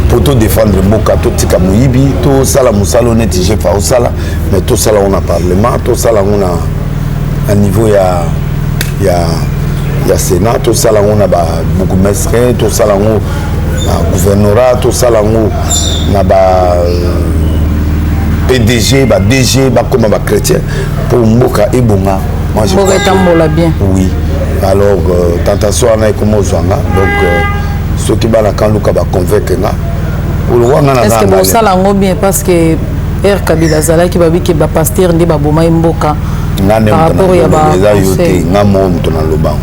pour tout défendre mboka to tika muyibi to sala musalo neti je fa osala mais tout ça là on a parlement tout ça là on a à niveau ya sénat tout ça là on a beaucoup mestre tout ça là on a gouvernorat tout ça là on a PDG DG comme chrétien pour mboka et bonga moi je crois bien oui alors tentation on a comme ozanga donc ceux qui va la quand luka ba convaincre nga est-ce que bon ça lango bien parce que R Kabila Zala qui va bi que ba pasteur ndi ba boma mboka par rapport ya ba yote nga mo mto na lobango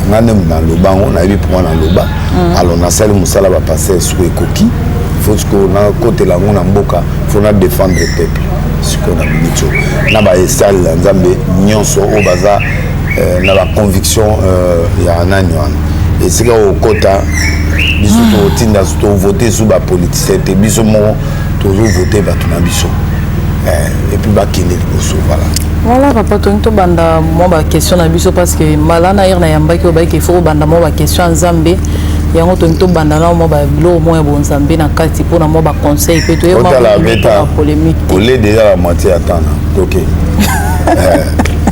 ngane na lobango na bi pour na loba alors na sali musala ba pasteur sou ekoki faut que na côté la ngona mboka faut na défendre le peuple ce qu'on a minito na ba esal nzambe nyonso o baza na la conviction ya nani wana et c'est au quota biso to tinda to voter sur ba politicien te biso mo toujours voter ba tuna biso et puis ba kine liboso voilà papa to banda mo ba question na biso parce que malana ir na yamba ki ba ki faut banda mo ba question nzambe yango to banda na mo ba bilo mo ya bonzambe na kati pour na mo ba conseil pe to e ba polémique on est déjà la moitié attendre OK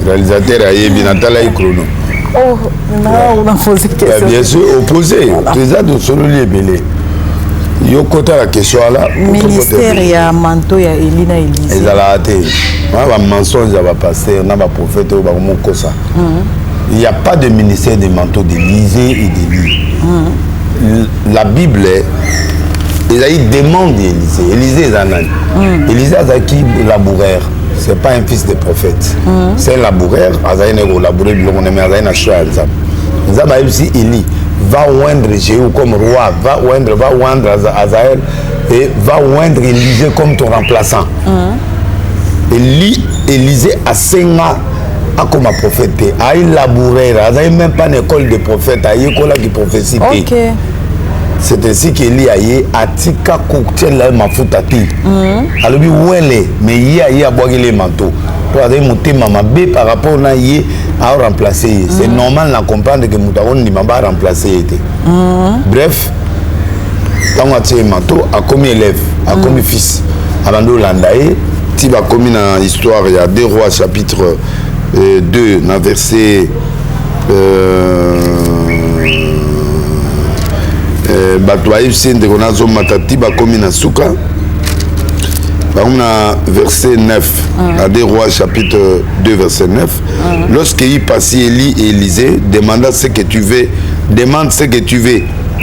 réalisateur ayebi natala chrono. Oh, on a posé question. Bien sûr, opposé. Déjà de solo libellé. Yo côté la question là. Ministère ya manto ya Elina Élysée. Ils allaient athée. Moi, va mensonge va passer. On a pas prophète ou ba mokosa. Il n'y a pas de ministère de manteau d'Élysée et d'Élie. La Bible ils a eu demande d'Élysée. Élysée est un Élysée a qui laboureur. C'est pas un fils de prophète. C'est un laboureur. Il a labouré de l'homme, mais il a choisi. Il a dit Élie va oindre Jéhu comme roi, va oindre Azaël et va oindre Élisée comme ton remplaçant. Élisée a 5 ans comme un prophète. Il a labouré. Il n'a même pas une école de prophète. Il y a une école qui prophétie. C'est ainsi qu'Élie a tika cocktail la mafutati. Alors bi wele mais il y a boire les manteaux. Pour aller monter maman B par rapport na yé à remplacer. C'est normal de comprendre que mutaron ni mamba remplacer était. Bref, quand on a tiré manteau a comme élève, a comme fils. Abando landae, tiba comme dans histoire il y a 2 Rois chapitre 2 dans verset Batwaïf Sinde Ronazo Matati Bakomi Nasuka. Verset 9, à 2 Rois chapitre 2 verset 9. Lorsqu'il passait Élie et Élisée, demande ce que tu veux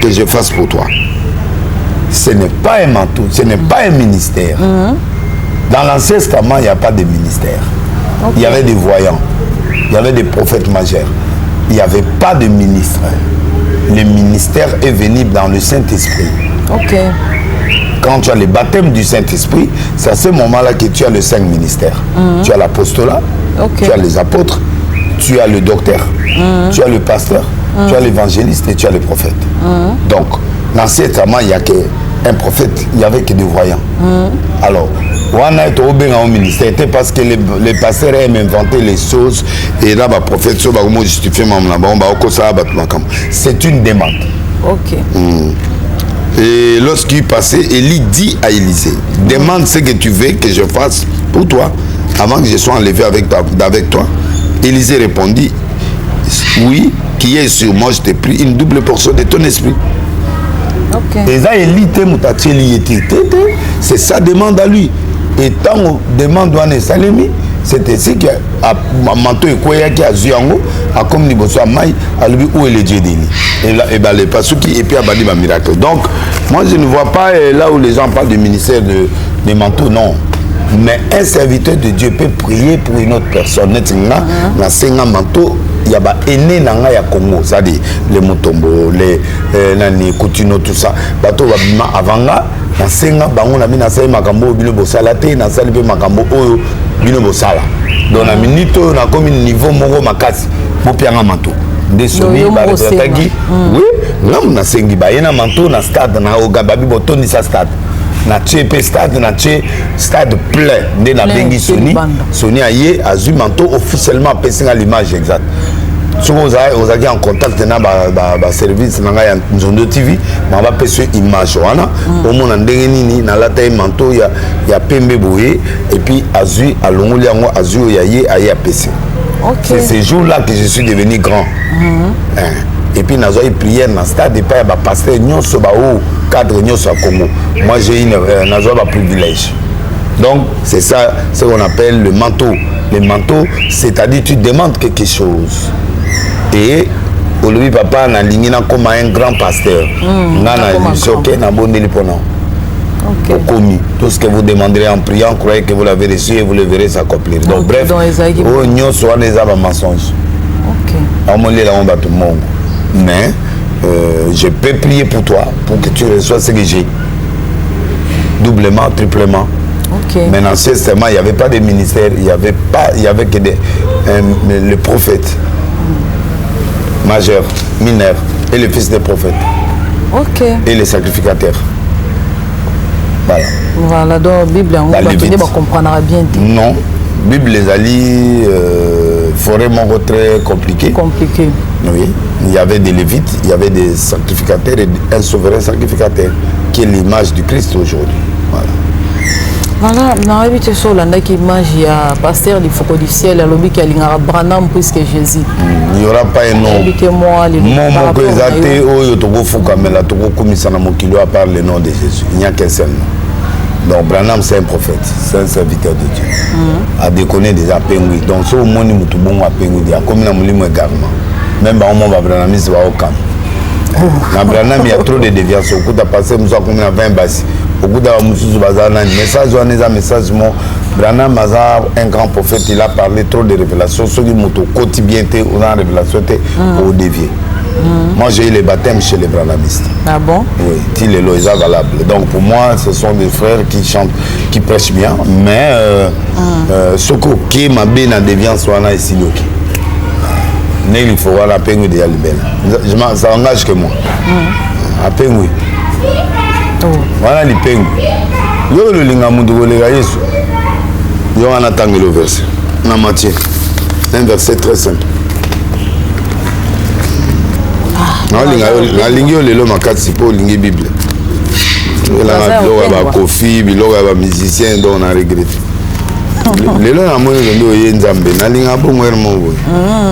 que je fasse pour toi. Ce n'est pas un manteau, ce n'est pas un ministère. Dans l'Ancien Testament, il n'y a pas de ministère. Il y avait des voyants, il y avait des prophètes majeurs. Il n'y avait pas de ministre. Le ministère est venu dans le Saint-Esprit. Quand tu as le baptême du Saint-Esprit, c'est à ce moment-là que tu as les 5 ministères. Tu as l'apostolat, tu as les apôtres, tu as le docteur, tu as le pasteur, tu as l'évangéliste et tu as le prophète. Donc, dans ce temps, il n'y a qu'un prophète, il n'y avait que des voyants. Alors, on a été au ministère parce que les pasteurs aiment inventer les choses et là, le prophète, c'est une demande. Et lorsqu'il passait, Élie dit à Élisée, demande ce que tu veux que je fasse pour toi avant que je sois enlevé avec toi. Élisée répondit, oui, qui est sur moi, je t'ai pris une double portion de ton esprit. C'est sa demande à lui. Et tant on demande à Salemi, C'est ainsi que manteau et quoi qui a zuango a comme ni bosso mai a lui où est le Dieu d'Élie. Et là et ben les pasuki et puis a badi ba miracle. Donc moi je ne vois pas là où les gens parlent du ministère de manteau, non. Mais un serviteur de Dieu peut prier pour une autre personne. Na senga manteau il y a ba aîné nanga ya Congo, ça dit les Mutombo, les nani Coutinho tout ça. Bato ba bima avanga na senga bango na bina sai makambo bino bosala te na sali pe makambo oyo bino bosala. Dans la minute na comme niveau moko makasi bopianga manteau. Des soni ba retagi. Oui, non na sengi ba yena manteau na stade na ogababi botoni sa stade. Na tchepe stade na tche stade plein de na bengi Sony aye azu manteau officiellement pessinga l'image exacte. Si vous avez en contact na ba service na ya Nzondo TV ma ba peso image wana au monde ndenge nini na la taille manteau ya pembe boye et puis azu alongoli yango azu ya ye aye apesi. C'est ces jours-là que je suis devenu grand. Et puis nous avons prié dans le stade et puis il y a pasteur nyonso ba ou cadre nyonso à Congo. Moi j'ai une un privilège. Donc c'est ça ce qu'on appelle le manteau. Le manteau, c'est-à-dire tu demandes quelque chose. Et aujourd'hui papa na lingina comme un grand pasteur. Nana choqué na bondeli pono. Commis. Tout ce que vous demanderez en priant, croyez que vous l'avez reçu et vous le verrez s'accomplir. Donc bref, oh nyonso wana eza ba mensonge. Mais je peux prier pour toi pour que tu reçoives ce que j'ai. Doublement, triplement. Mais dans ce moment, il n'y avait pas de ministère, il y avait que le prophète majeur, mineur et le fils des prophètes. Et les sacrificateurs. Voilà. Voilà, donc la Bible, on comprendra bien. Non, la Bible les alliés forêt mon très compliqué. Oui, il y avait des lévites, il y avait des sacrificateurs et un souverain sacrificateur qui est l'image du Christ aujourd'hui. Voilà, on a habité sur l'image, il y a pasteur du Foucault du ciel, à l'objet qui a Branham puisque Jésus. Il n'y aura pas un nom. Invitez-moi, les noms. Mon coézaté, au Togo Foucault, mais la Togo Komisana Mokilo à part le nom de Jésus. Il n'y a qu'un seul nom. Donc Branham c'est un prophète, c'est un serviteur de Dieu. À déconner déjà Pengui. Donc ce moment où tu bon à Pengui, il y a comme un moulin également. Même dans le moment où Branham c'est pas au camp. Dans Branham il y a trop de déviations. Au coup de passer, nous avons 20 basses. Au bout d'un message, un message, Branham un grand prophète, il a parlé trop de révélations. Ceux qui m'ont quotidien ou dans la révélation au dévié. Moi j'ai eu les baptêmes chez les Branhamistes. Ah bon? Oui, il est valable. Donc pour moi, ce sont des frères qui chantent, qui prêchent bien, mais ce qui m'a bien en déviance, c'est ici. Il faut voir la peine de Yalibel. Ça engage que moi. La peine, oui. Voilà les peines. Yo le linga mundu lega Yesu. Yo ana tangi le verset. Na Matthieu. Un verset très simple. La lingi le lo makatsi po lingi Bible. La lo ba kofi, bilo ba musicien dont on a regretté. Le lo na moyo ndo ye nzambe na linga bo mwer mo.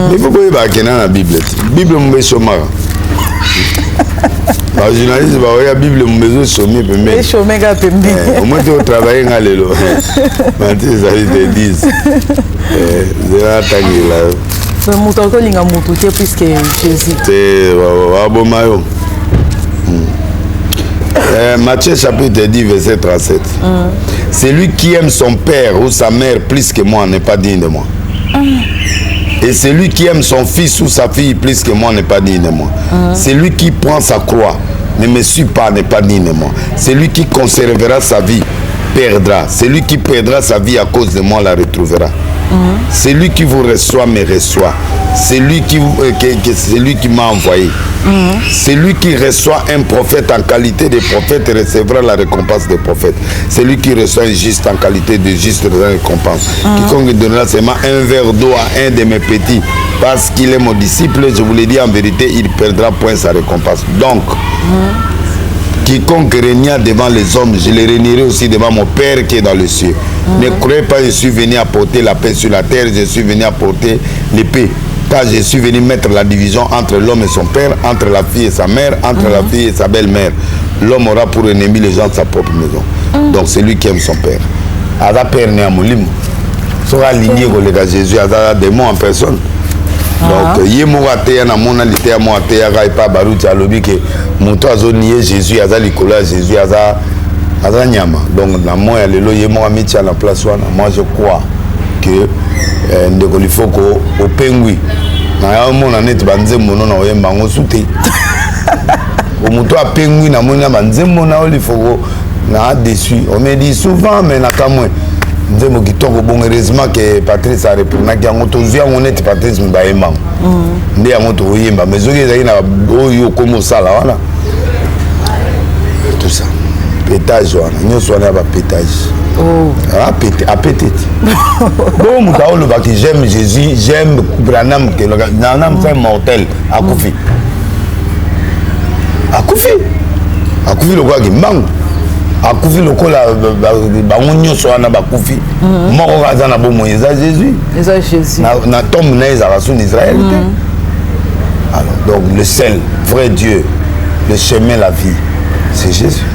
Mais faut pas ba kena na Bible. Bible mbe somara. Les journalistes vont la Bible, mon besoin de chômer. Au moins, tu vas travailler dans les lois. Maintenant, ils te disent. C'est là, tu as dit là. Puisque Jésus. C'est bon, Mayo. Matthieu chapitre 10, verset 37. Celui qui aime son père ou sa mère plus que moi n'est pas digne de moi. Et celui qui aime son fils ou sa fille plus que moi n'est pas digne de moi. Celui qui prend sa croix ne me suit pas n'est pas digne de moi. Celui qui conservera sa vie perdra. Celui qui perdra sa vie à cause de moi la retrouvera. Celui qui vous reçoit me reçoit. Celui qui m'a envoyé. Celui qui reçoit un prophète en qualité de prophète recevra la récompense des prophètes. Celui qui reçoit un juste en qualité de juste recevra la récompense. Quiconque donnera seulement un verre d'eau à un de mes petits parce qu'il est mon disciple, je vous l'ai dit en vérité, il perdra point sa récompense. Donc, quiconque régna devant les hommes, je le régnerai aussi devant mon Père qui est dans le ciel. Ne croyez pas que je suis venu apporter la paix sur la terre, je suis venu apporter l'épée. Car je suis venu mettre la division entre l'homme et son père, entre la fille et sa mère, entre la fille et sa belle-mère. L'homme aura pour ennemi les gens de sa propre maison. Donc c'est lui qui aime son père. Ada père ne amulim. sera aligné avec Jésus, à démon en personne. Donc, il y a un lité à moi, il y a pas barouti à l'objet que mon toit a nié Jésus, à l'ikola Jésus, à Nyama. Donc, dans moi, il y a mon ami à la place. Moi, je crois que il faut qu'au pengui, na mon année, tu vas dire mon nom, on va en sauter. Au moto à pengui, na mon nom, il faut na déçu. On me dit souvent, mais na pas moins. Nous avons dit heureusement que Patrice a répondu. On est Patrice Mbaïma. Nous avons dit mais je comme ça là. Tout ça. Pétage, nous sommes à pétage. À péter. Bon, j'aime Jésus, j'aime Branham, que Branham c'est mortel. À Koufi. À Koufi. À Koufi, le quoi qui manque. Akufi lokola bangonyo so na bakufi moko kaza na bomo eza Jésus na tombe na ezala son Israël. Alors donc le seul vrai Dieu, le chemin, la vie, c'est Jésus.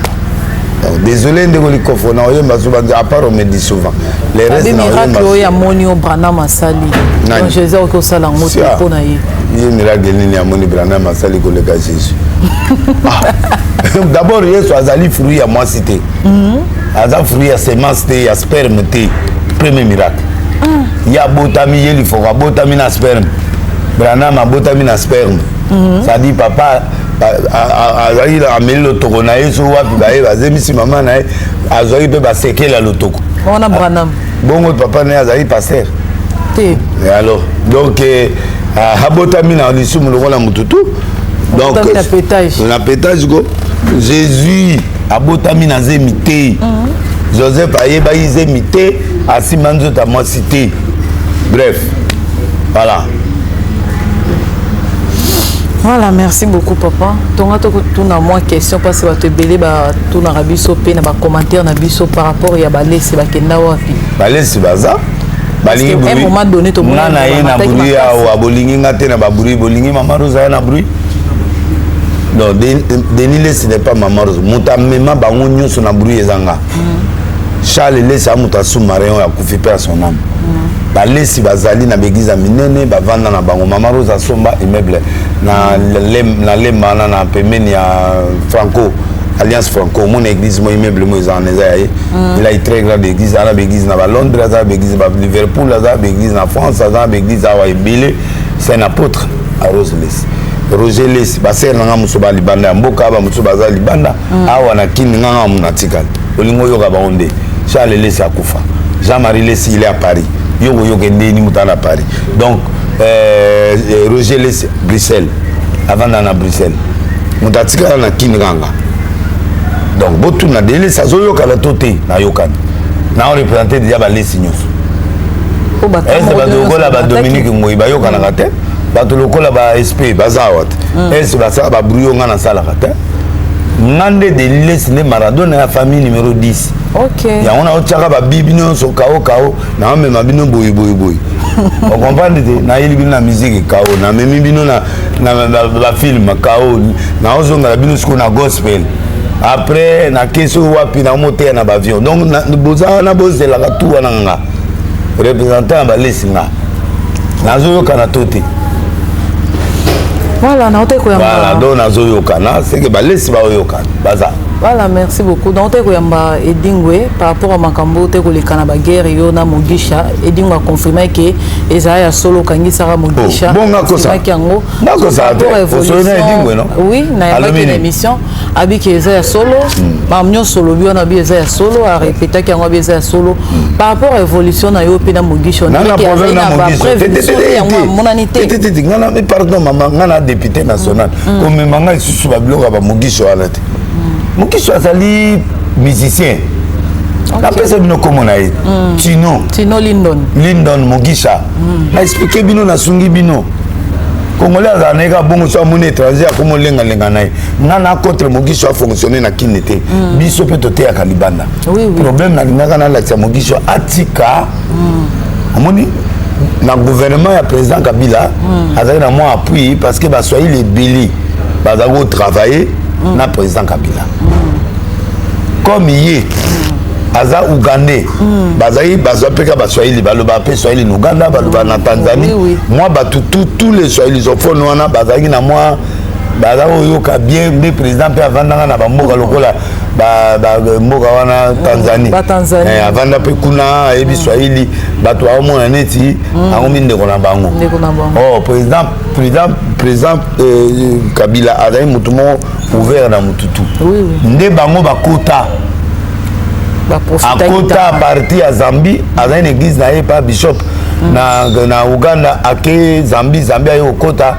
Donc désolé de vous kofo na oyemba souvent à part on me dit souvent les restes na oyemba miracle ya monio Branham asali donc Jésus ko sala ngoto ko na ye ye miracle ni ya monio Branham asali ko le ka Jésus. D'abord, il y a des fruits à moi cité. Il y a des fruits à semence, il y a sperme, premier miracle. Il y a botami, il faut avoir botami na sperme. Branham a botami na sperme. Ça dit papa, il a amené le toko na yesu wapi ba ye bazemi si maman na ye azoi pe ba sekela le toko. On a Branham. Bon papa na azai pasteur. Et alors donc a botami na lisumu le wala mututu. Donc la pétage go Jésus a botami na zemité. Joseph a yeba zemité a simanzo ta moi cité. Bref. Voilà. Voilà, merci beaucoup papa. Donc tu as moins question parce que tu te belé ba tu na rabiso pe na ba commentaire na biso par rapport ya balé c'est ba kenda wapi. Balé c'est baza. Balingi bruit. À un moment donné to mona na ye na bruit a bolingi ngate na ba bruit bolingi mama Rosa na bruit. Non, Denis ce n'est pas maman Rose. Mouta mema bango nyonso na bruit ezanga. Charles laisse amuta sous-marin ya kufiper à son âme. Ba lesi bazali na begiza minene ba vanda na bango mama Rose asomba immeuble na lemba na pemeni ya Franco Alliance Franco mon église mon immeuble mo ezaneza ye. Il a une très grande église à la église na Londres, à la église à Liverpool, à la église en France, à la église à Waibele, c'est un apôtre à Rose Lesi. Roger Lesi baser nanga musoba libanda mboka ba musoba za libanda awa na kini nanga munatikala olingo yoka ba onde Charles Lesi akufa Jean-Marie Lesi il est à Paris yoko yokende ni mutana à Paris donc Roger Lesi Bruxelles avant na Bruxelles mutatikala na kini nanga donc botu na délai ça zo yoka la toté na yokana na on représenter déjà ba Lesi nyos est-ce ba dogola ba Dominique Ngoyi ba yokana ka te bato lokola ba SP bazawat est basa ba brouillon ngana sala kata ngande de Lesi ne Maradona ya famille numéro 10. OK ya on a otaka ba bibino so kao na même mabino boy on comprend na ili bino na musique kao na même bino na ba film kao na ozonga bino siko na gospel après na keso wapi na moteur na ba avion donc na boza na bozela ka tout wana nga représentant ba Lesi nga nazo yokana tote. Voilà, voilà, donc c'est que Lesi ba yoka baza. Voilà, merci beaucoup. Donc tu as Edingwe par rapport à Makambo, tu as le Canada guerre yo na Mugisha, Edingwe a confirmé que Esaïa solo kangi sara Mugisha. Bon na kosa. Na kosa. Oui, na une émission abi que Esaïa solo, mamnyo solo bio na bi Esaïa solo a répété que ngo bi Esaïa solo par rapport à évolution na yo pe na Mugisha. Na problème na Mugisha. Monanité. Ngana mais pardon maman, ngana député national. Comme manga isusu ba bloka ba Mugisha wala te. Mugisha azali musicien. La personne bino comme on a dit. Tino Lindon Mugisha. Na expliquer bino na sungi bino. Congolais azaneka bongo so mon étranger comme lenga naï. Nana contre Mugisha a fonctionné na kinete. Biso peut te ya kalibanda. Problème na ngaka na la Mugisha atika. Amoni na gouvernement ya président Kabila azali na moi appui parce que ba soyez les bélis. Ba travailler na président Kabila. Comme il est, aza Ougandais bazai bazwa peka ba Swahili baloba pe Swahili na Uganda baloba na Tanzanie moi ba tous les Swahilophones wana bazaki na moi baza oyoka bien des président pe avandanga na ba mboka lokola ba mboka wana Tanzanie avanda pe kuna ebi Swahili bato amona neti angomi ndeko na bango oh président Kabila azai mutumo ouvert na mututu nde bango bakota akota parti ya Zambie aza une église na ye pa bishop na Uganda ake Zambie ayo kota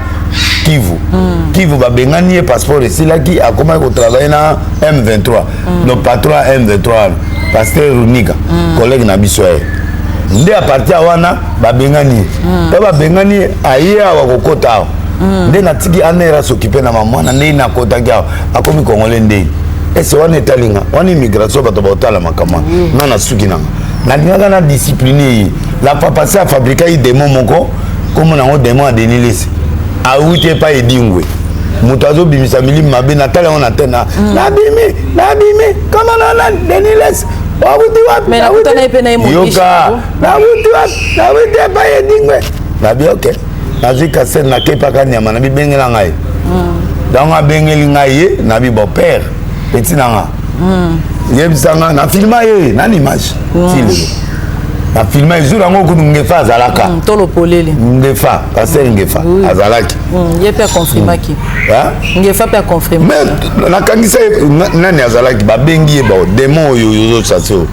Kivu babengani ye passeport esilaki akoma ko travailler na M23 le patron M23 pasteur Runika collègue na biso nde a parti wana babengani pe babengani aye awa kokota nde natiki anera s'occuper na mama nde na kota kya akomi congolais nde ese wana etalinga wana immigration bato baotala makama nana suki nanga nalingaka na discipliné la fois passé à fabriquer démon moko comme nango démon a denilesi awite pa edingwe moto azobimisa milimo mabe natala wana tena nabimi kama nana denilesi wabuti wapi yoka nawuti pa edingwe nabi ok nazwi kasene nakepaka nyama nabi bengela ngai donc abengeli ngai ye nabi bon père petit nanga yebisanga na filma ye na image tile na filma ezura ngo kudu ngefa azalaka tolo polele ngefa passer ngefa azalaki ye pe confirmaki ngefa pe confirmer mais na kangisa nani azalaki babengi ye ba démon yo saso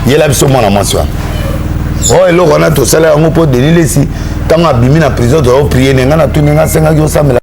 ye la biso mona mwasi wana oh eloko na to sala yango po denilesi tanga bimi na prison to prier nenga na tuninga senga yo samela